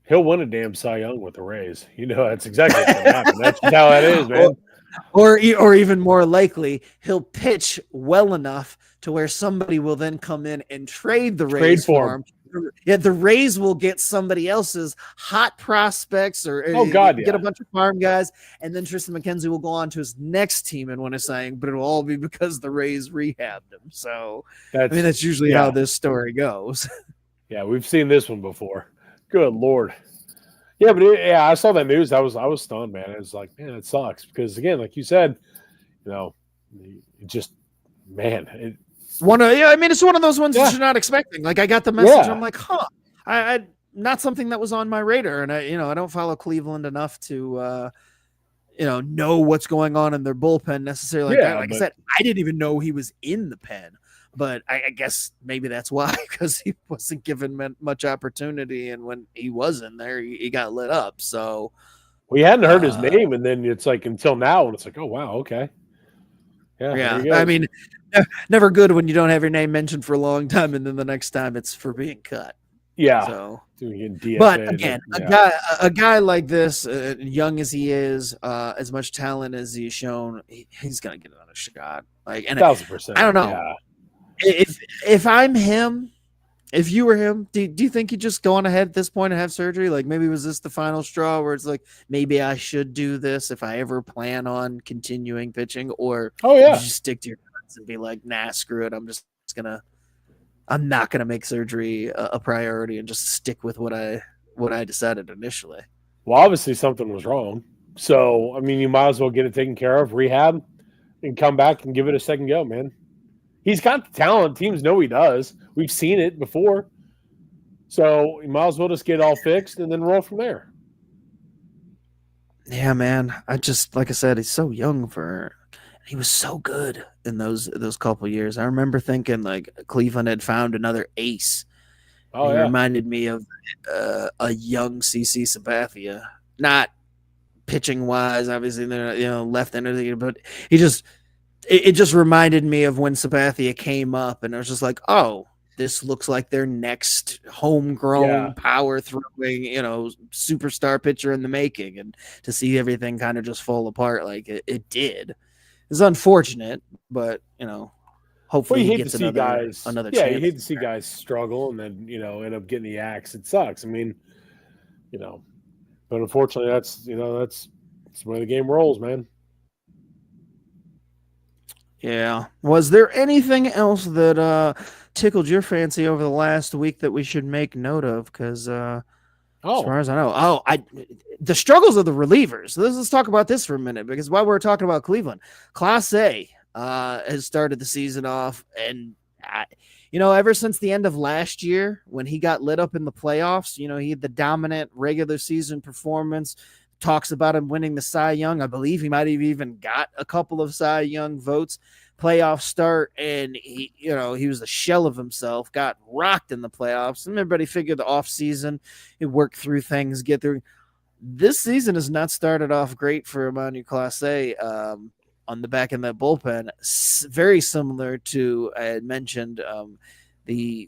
He'll win a damn Cy Young with the Rays. That's exactly what's going to happen. That's just how it is, man. Or even more likely, he'll pitch well enough to where somebody will then come in and trade the Rays for him. Yeah, the Rays will get somebody else's hot prospects or get a bunch of farm guys, and then Tristan McKenzie will go on to his next team and win a saying, but it'll all be because the Rays rehabbed him. So that's usually how this story goes. Yeah, we've seen this one before. Good Lord. Yeah, but I saw that news. I was stunned, man. It was like, man, it sucks because again, like you said, it just, man, it's one of those ones that you're not expecting. Like, I got the message. I'm like, I not something that was on my radar. And I don't follow Cleveland enough to, know what's going on in their bullpen necessarily. Like I said, I didn't even know he was in the pen, but I guess maybe that's why, because he wasn't given much opportunity. And when he was in there, he got lit up. So we hadn't heard his name. And then it's like, until now, and it's like, oh, wow. Okay. Yeah. I mean, never good when you don't have your name mentioned for a long time, and then the next time it's for being cut. Yeah. So, DFA, but again, a guy like this, young as he is, as much talent as he's shown, he's gonna get another shot. Like, and 1,000%. I don't know if I'm him. If you were him, do you think he'd just go on ahead at this point and have surgery? Like, maybe was this the final straw where it's like, maybe I should do this if I ever plan on continuing pitching, or you stick to your guns and be like, nah, screw it. I'm not gonna make surgery a priority and just stick with what I decided initially. Well, obviously something was wrong. So, I mean, you might as well get it taken care of, rehab, and come back and give it a second go, man. He's got the talent. Teams know he does. We've seen it before. So you might as well just get it all fixed and then roll from there. Yeah, man. Like I said, he's so young he was so good in those couple years. I remember thinking like Cleveland had found another ace. He reminded me of a young CC Sabathia. Not pitching wise, obviously they're left-handed, but it just reminded me of when Sabathia came up, and I was just like, oh, this looks like their next homegrown power throwing, superstar pitcher in the making. And to see everything kind of just fall apart like it did. It's unfortunate, but hopefully he gets another chance. Yeah, you hate to see guys struggle and then end up getting the axe. It sucks. I mean, but unfortunately, that's the way the game rolls, man. Yeah. Was there anything else that tickled your fancy over the last week that we should make note of? Because as far as I know, the struggles of the relievers. Let's talk about this for a minute, because while we're talking about Cleveland, Class A has started the season off, and ever since the end of last year when he got lit up in the playoffs, he had the dominant regular season performance. Talks about him winning the Cy Young. I believe he might have even got a couple of Cy Young votes. Playoff start, and he was a shell of himself, got rocked in the playoffs, and everybody figured the offseason he'd work through things, get through. This season has not started off great for Emmanuel Clase on the back end of that bullpen. Very similar to, I had mentioned, the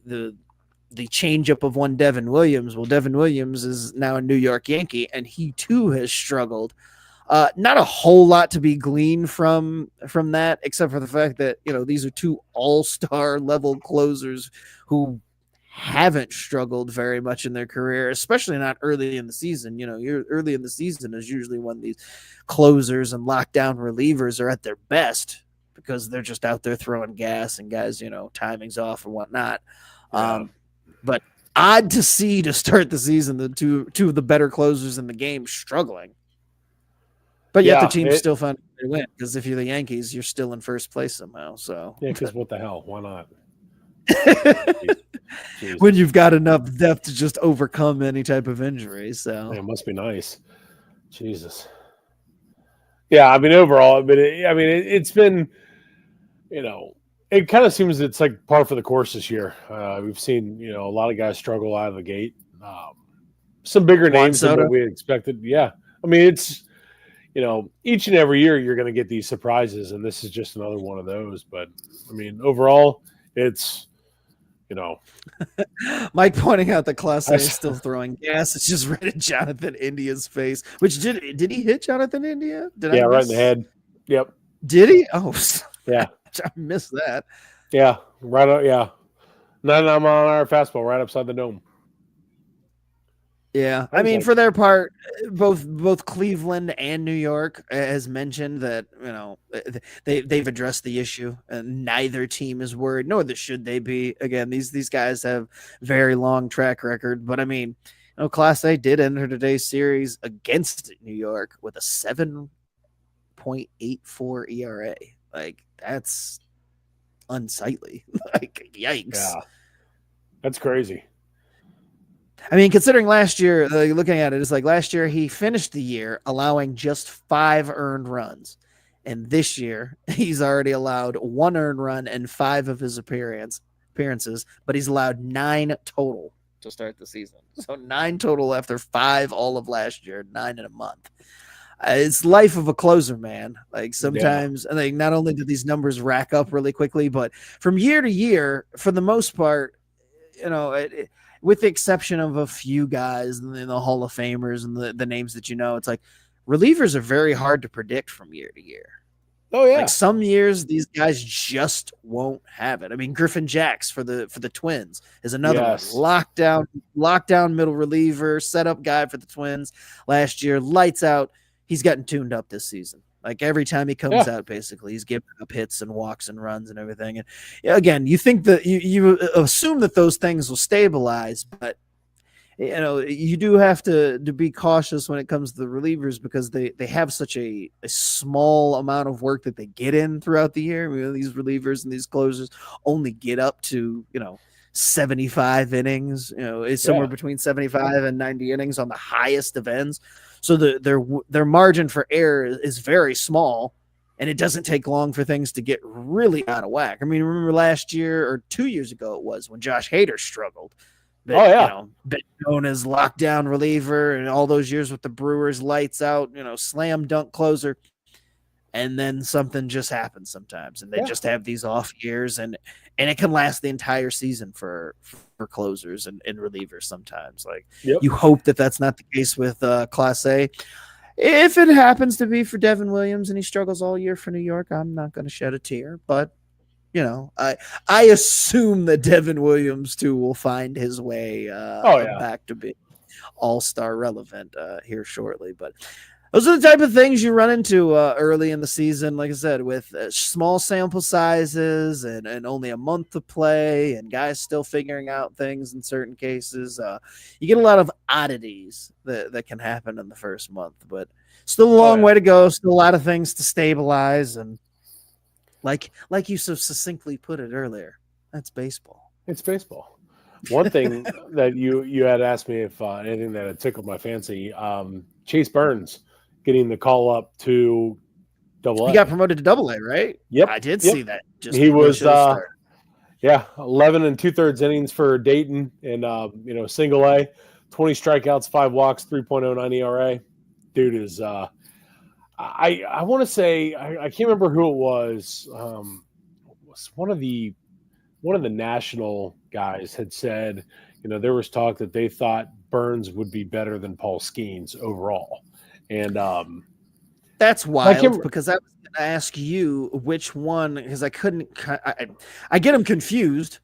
changeup of one Devin Williams. Well, Devin Williams is now a New York Yankee, and he too has struggled. Not a whole lot to be gleaned from that, except for the fact that these are two all-star level closers who haven't struggled very much in their career, especially not early in the season. You're early in the season is usually when these closers and lockdown relievers are at their best, because they're just out there throwing gas and guys, timing's off and whatnot. Yeah. But odd to see to start the season the two of the better closers in the game struggling. But yet the team still found a way to win, because if you're the Yankees, you're still in first place somehow. So because what the hell? Why not? When you've got enough depth to just overcome any type of injury. So it must be nice. Jesus. Yeah, I mean, overall, it's been, it kind of seems it's like par for the course this year. We've seen, a lot of guys struggle out of the gate. Some bigger names than what we expected. Yeah. I mean, it's, each and every year you're going to get these surprises, and this is just another one of those. But, I mean, overall, it's, Mike pointing out that Clase is still throwing gas. It's just right at Jonathan India's face. Which did he hit Jonathan India? Right in the head. Yep. Did he? Oh, yeah. I missed that. Yeah, right up. Yeah, 99-mile-an-hour fastball right upside the dome. Yeah, I mean, for their part, both Cleveland and New York has mentioned that they've addressed the issue, and neither team is worried, nor should they be. Again, these guys have very long track record, but I mean, Class A did enter today's series against New York with a 7.84 ERA. Like, that's unsightly. Like, yikes. Yeah, that's crazy. I mean, considering last year, looking at it, it's like last year he finished the year allowing just 5 earned runs. And this year he's already allowed 1 earned run in 5 of his appearances, but he's allowed 9 total to start the season. So 9 total after 5 all of last year, 9 in a month. It's life of a closer, man. Like, sometimes, like, not only do these numbers rack up really quickly, but from year to year, for the most part, with the exception of a few guys in the Hall of Famers and the names that it's like relievers are very hard to predict from year to year. Oh yeah, like some years these guys just won't have it. I mean, Griffin Jacks for the Twins is another one. Lockdown middle reliever, setup guy for the Twins last year. Lights out. He's gotten tuned up this season. Like, every time he comes out, basically, he's giving up hits and walks and runs and everything. And again, you think that you assume that those things will stabilize, but you do have to be cautious when it comes to the relievers, because they have such a small amount of work that they get in throughout the year. These relievers and these closers only get up to 75 innings. It's somewhere between 75 and 90 innings on the highest of ends. So their margin for error is very small, and it doesn't take long for things to get really out of whack. I mean, remember last year or 2 years ago it was when Josh Hader struggled. Been known as lockdown reliever, and all those years with the Brewers, lights out, slam dunk closer. And then something just happens sometimes, and they just have these off years, and it can last the entire season for closers and relievers sometimes. Like, you hope that that's not the case with Class A. If it happens to be for Devin Williams and he struggles all year for New York, I'm not going to shed a tear. But, I assume that Devin Williams, too, will find his way back to being all-star relevant here shortly. But Those are the type of things you run into early in the season, like I said, with small sample sizes and only a month to play and guys still figuring out things in certain cases. You get a lot of oddities that can happen in the first month, but still a long way to go. Still a lot of things to stabilize. And like you so succinctly put it earlier, that's baseball. It's baseball. One thing that you had asked me if anything that had tickled my fancy, Chase Burns getting the call up to Double-A. He got promoted to Double-A, right? Yep. I did see that. He was 11 2/3 innings for Dayton and single A, 20 strikeouts, 5 walks, 3.09 ERA. Dude is I want to say I can't remember who it was. Was one of the national guys had said, there was talk that they thought Burns would be better than Paul Skeens overall. And that's wild because I was going to ask you which one, because I couldn't. I get them confused,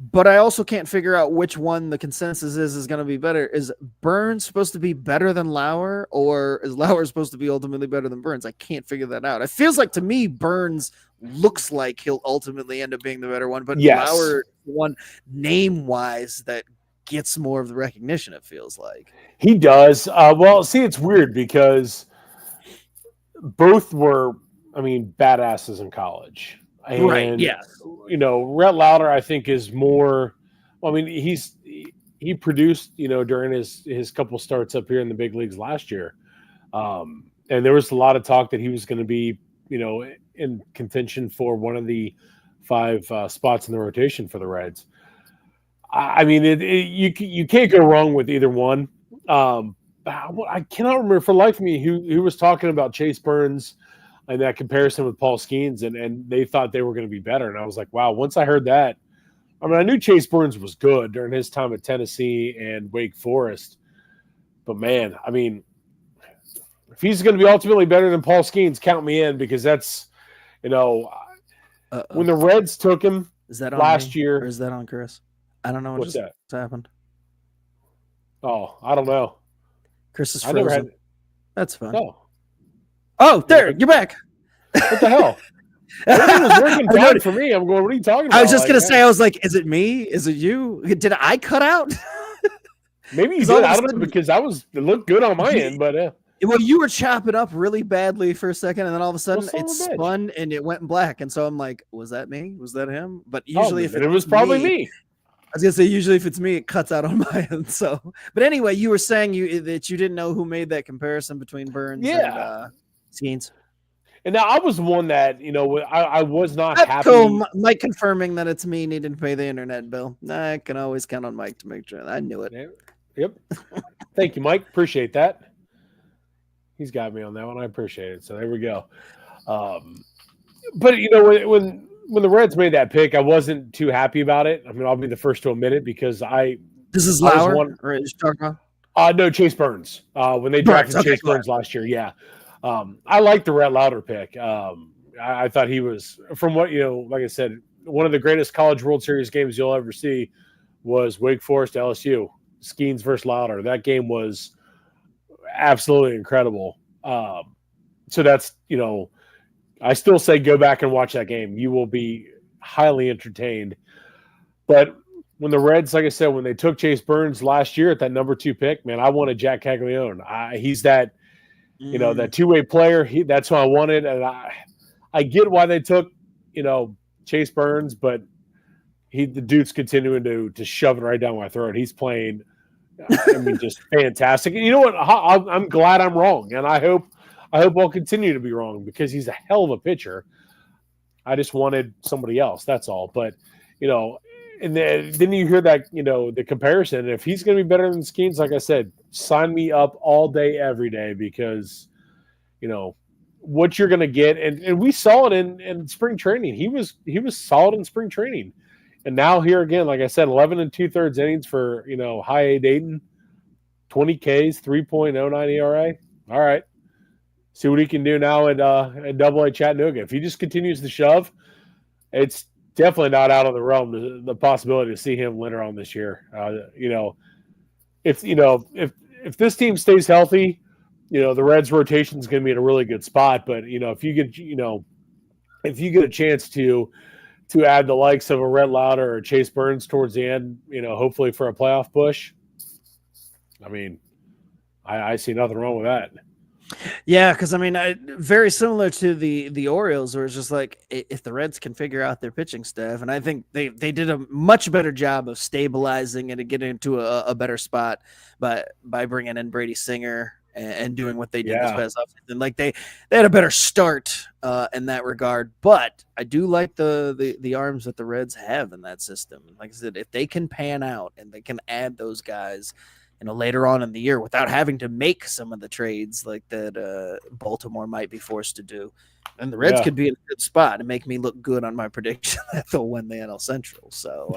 but I also can't figure out which one the consensus is going to be better. Is Burns supposed to be better than Lauer, or is Lauer supposed to be ultimately better than Burns? I can't figure that out. It feels like to me Burns looks like he'll ultimately end up being the better one, but Lauer one name-wise that gets more of the recognition, it feels like. He does. Well, see, it's weird because both were, badasses in college. And, right, yes. Rhett Lauder, I think, is more – he produced, during his couple starts up here in the big leagues last year. And there was a lot of talk that he was going to be, in contention for one of the 5 spots in the rotation for the Reds. You can't go wrong with either one. I cannot remember for the life of me who was talking about Chase Burns and that comparison with Paul Skeens, and they thought they were going to be better. And I was like, wow, once I heard that, I knew Chase Burns was good during his time at Tennessee and Wake Forest. But, man, if he's going to be ultimately better than Paul Skeens, count me in, because that's, when the Reds took him last year. Or is that on Chris? I don't know what just happened. Oh, I don't know. Chris is frozen. That's fine. Oh, there, you're back. What the hell? Everything was working fine for me. I'm going, what are you talking about? I was just going to say, I was like, is it me? Is it you? Did I cut out? Maybe you did. I don't know, because it looked good on my end, but well, you were chopping up really badly for a second, and then all of a sudden it spun and it went black. And so I'm like, was that me? Was that him? But usually if it was probably me. I was gonna say, usually if it's me, it cuts out on my end. So, but anyway, you were saying that you didn't know who made that comparison between Burns and Skeens. And now I was one that, I was not happy. Cool. Mike confirming that it's me needing to pay the internet bill. I can always count on Mike to make sure. I knew it. Yep. Thank you, Mike. Appreciate that. He's got me on that one. I appreciate it. So there we go. But when the Reds made that pick, I wasn't too happy about it. I'll be the first to admit it, because This is Lauer, or is Charco? No, Chase Burns. When they drafted Chase Burns last year, yeah. I like the Rhett Lauder pick. I thought he was, from what, like I said, one of the greatest college World Series games you'll ever see was Wake Forest LSU, Skeens versus Lauder. That game was absolutely incredible. So that's, I still say go back and watch that game. You will be highly entertained. But when the Reds, like I said, when they took Chase Burns last year at that number 2 pick, man, I wanted Jack Caglione. He's that, that two-way player. That's who I wanted. And I get why they took, Chase Burns, but the dude's continuing to shove it right down my throat. He's playing, just fantastic. And you know what? I'm glad I'm wrong. And I hope I'll continue to be wrong, because he's a hell of a pitcher. I just wanted somebody else. That's all. But, and then you hear that, the comparison. If he's going to be better than Skeens, like I said, sign me up all day, every day, because, what you're going to get. And we saw it in spring training. He was solid in spring training. And now here again, like I said, 11 2/3 innings for, high A Dayton, 20 Ks, 3.09 ERA. All right. See what he can do now at Double-A Chattanooga. If he just continues to shove, it's definitely not out of the realm, the possibility to see him later on this year. If this team stays healthy, the Reds rotation is going to be in a really good spot. But if you get a chance to add the likes of a Rhett Lauder or Chase Burns towards the end, hopefully for a playoff push, I mean, I see nothing wrong with that. Yeah, because I mean, very similar to the Orioles, where it's just like if the Reds can figure out their pitching staff, and I think they did a much better job of stabilizing and getting into a better spot by bringing in Brady Singer and doing what they did this past offseason. Like they had a better start in that regard, but I do like the arms that the Reds have in that system. Like I said, if they can pan out and they can add those guys, later on in the year without having to make some of the trades like that Baltimore might be forced to do, and the Reds could be in a good spot and make me look good on my prediction that they'll win the NL Central. So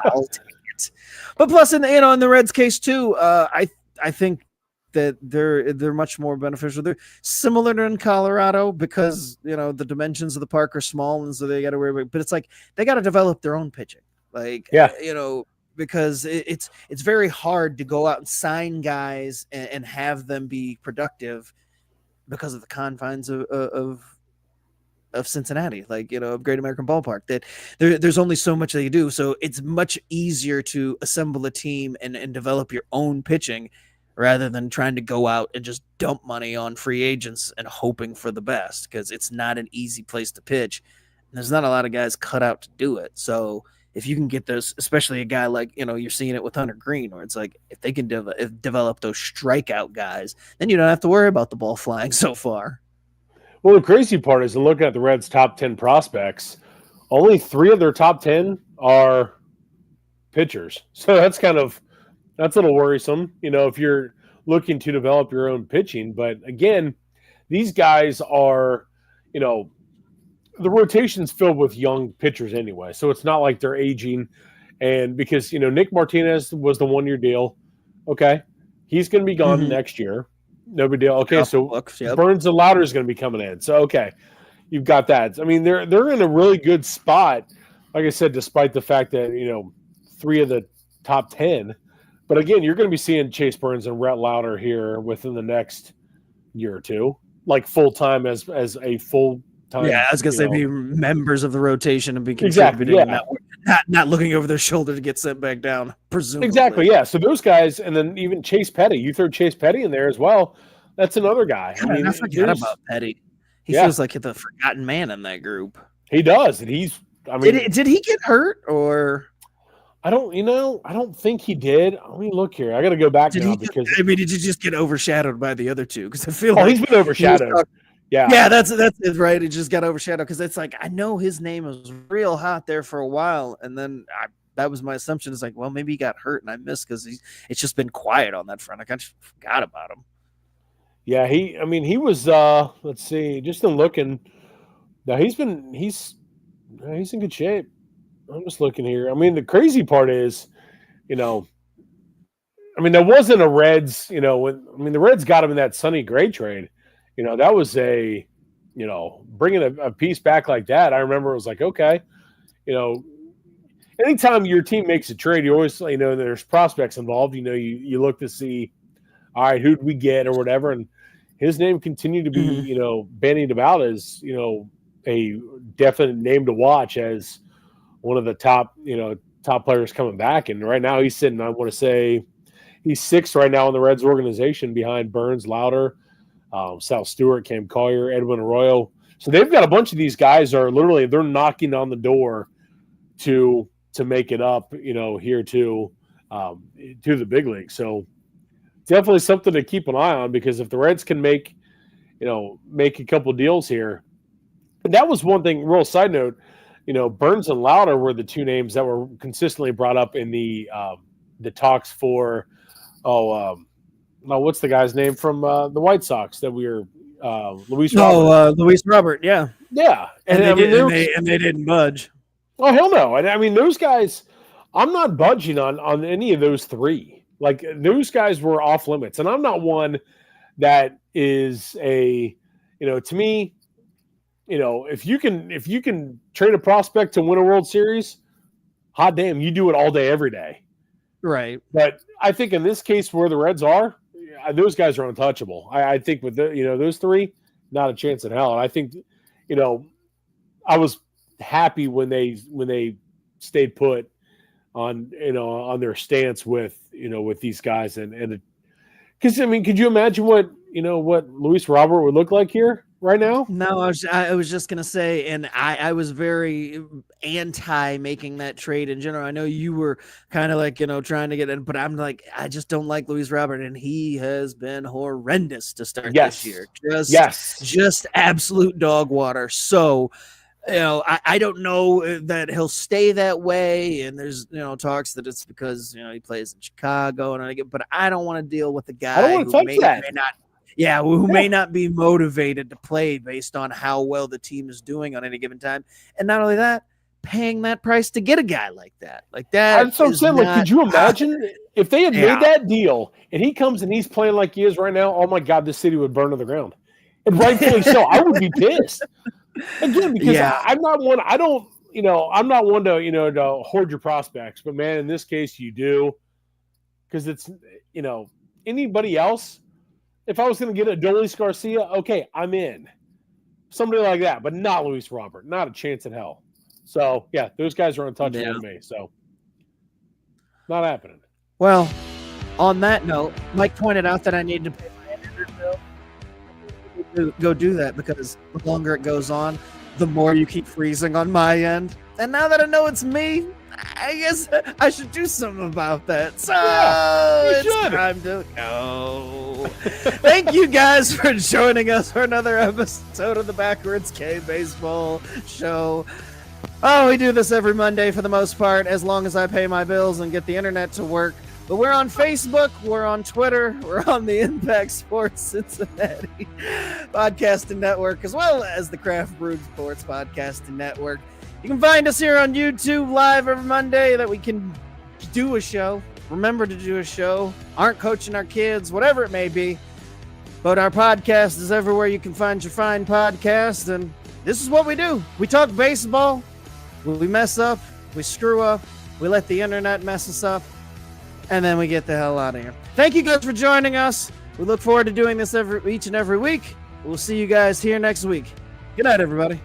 I'll take it. But plus, in the Reds case too, I think that they're much more beneficial. They're similar to in Colorado because the dimensions of the park are small, and so they got to worry about. But it's like they got to develop their own pitching. Like because it's very hard to go out and sign guys and have them be productive because of the confines of Cincinnati, like, of Great American Ballpark, that there's only so much that you do. So it's much easier to assemble a team and develop your own pitching rather than trying to go out and just dump money on free agents and hoping for the best, because it's not an easy place to pitch. And there's not a lot of guys cut out to do it. So if you can get those, especially a guy like, you're seeing it with Hunter Green, where it's like, if they can develop those strikeout guys, then you don't have to worry about the ball flying so far. Well, the crazy part is, in looking at the Reds' top 10 prospects, only 3 of their top 10 are pitchers. So that's a little worrisome, if you're looking to develop your own pitching. But again, these guys are, the rotation's filled with young pitchers anyway, so it's not like they're aging. And because Nick Martinez was the 1-year deal, okay, he's going to be gone next year, no big deal. Okay, so Burns and Lauder is going to be coming in, so okay, you've got that. I mean, they're in a really good spot, like I said, despite the fact that 3 of the top 10. But again, you're going to be seeing Chase Burns and Rhett Lauder here within the next year or two, like full time as a full. Yeah, I was gonna say be members of the rotation and be contributing, not looking over their shoulder to get sent back down. Presumably, exactly. Yeah. So those guys, and then even Chase Petty. You throw Chase Petty in there as well. That's another guy. I forgot about Petty. He feels like the forgotten man in that group. He does, and he's. I mean, did he get hurt or? I don't. I don't think he did. Let me look here. I got to go back now because did he just get overshadowed by the other two? Because I feel like he's been overshadowed. Yeah, that's it, right? It just got overshadowed because it's like I know his name was real hot there for a while, and then that was my assumption. It's like, well, maybe he got hurt and I missed because it's just been quiet on that front. I kind of forgot about him. Yeah, he was. Let's see, just in looking. Now he's in good shape. I'm just looking here. I mean, the crazy part is, there wasn't a Reds. The Reds got him in that Sonny Gray trade. That was bringing a piece back like that. I remember it was like, okay, anytime your team makes a trade, you always, there's prospects involved. You look to see, all right, who'd we get or whatever. And his name continued to be, bandied about as, a definite name to watch as one of the top players coming back. And right now he's sitting, I want to say he's 6th right now in the Reds organization behind Burns, Lauder, Sal Stewart, Cam Collier, Edwin Arroyo. So they've got a bunch of these guys they're knocking on the door to make it up, here to the big league. So definitely something to keep an eye on, because if the Reds can make a couple deals here. And that was one thing, real side note, Burns and Lauder were the 2 names that were consistently brought up in the talks for, what's the guy's name from the White Sox that we were Luis Robert. Luis Robert, yeah. Yeah. And they didn't budge. Oh, hell no. And I mean, those guys, I'm not budging on any of those 3. Like, those guys were off limits. And I'm not one that is to me, if you can trade a prospect to win a World Series, hot damn, you do it all day, every day. Right. But I think in this case where the Reds are, those guys are untouchable. I think with those three, not a chance in hell. And I think, I was happy when they stayed put on their stance with these guys and because could you imagine what Luis Robert would look like here right now? No, I was just gonna say, and I was very anti making that trade in general. I know you were kind of like trying to get in, but I'm like, I just don't like Luis Robert, and he has been horrendous to start this year. Just absolute dog water. So. I don't know that he'll stay that way, and there's talks that it's because he plays in Chicago, but I don't want to deal with a guy who may not be motivated to play based on how well the team is doing on any given time, and not only that, paying that price to get a guy like that. That's what I'm saying. Could you imagine if they had made that deal and he comes and he's playing like he is right now? Oh my God, this city would burn to the ground, and rightfully so. I would be pissed. Again, because I'm not one. I don't. I'm not one to hoard your prospects. But man, in this case, you do, because it's anybody else. If I was going to get Adolis Garcia, okay, I'm in. Somebody like that, but not Luis Robert. Not a chance in hell. So yeah, those guys are untouchable to me. So not happening. Well, on that note, Mike pointed out that I need to pay my internet bill. Go do that, because the longer it goes on, the more you keep freezing on my end. And now that I know it's me, I guess I should do something about that. So it's time to go. Thank you guys for joining us for another episode of the Backwards K Baseball Show. Oh, we do this every Monday for the most part, as long as I pay my bills and get the internet to work. But we're on Facebook, we're on Twitter, we're on the Impact Sports Cincinnati Podcasting Network, as well as the Craft Brewed Sports Podcasting Network. You can find us here on YouTube live every Monday that we can do a show. Remember to do a show. Aren't coaching our kids, whatever it may be. But our podcast is everywhere you can find your fine podcast. And this is what we do. We talk baseball. We mess up. We screw up. We let the internet mess us up. And then we get the hell out of here. Thank you guys for joining us. We look forward to doing this each and every week. We'll see you guys here next week. Good night, everybody.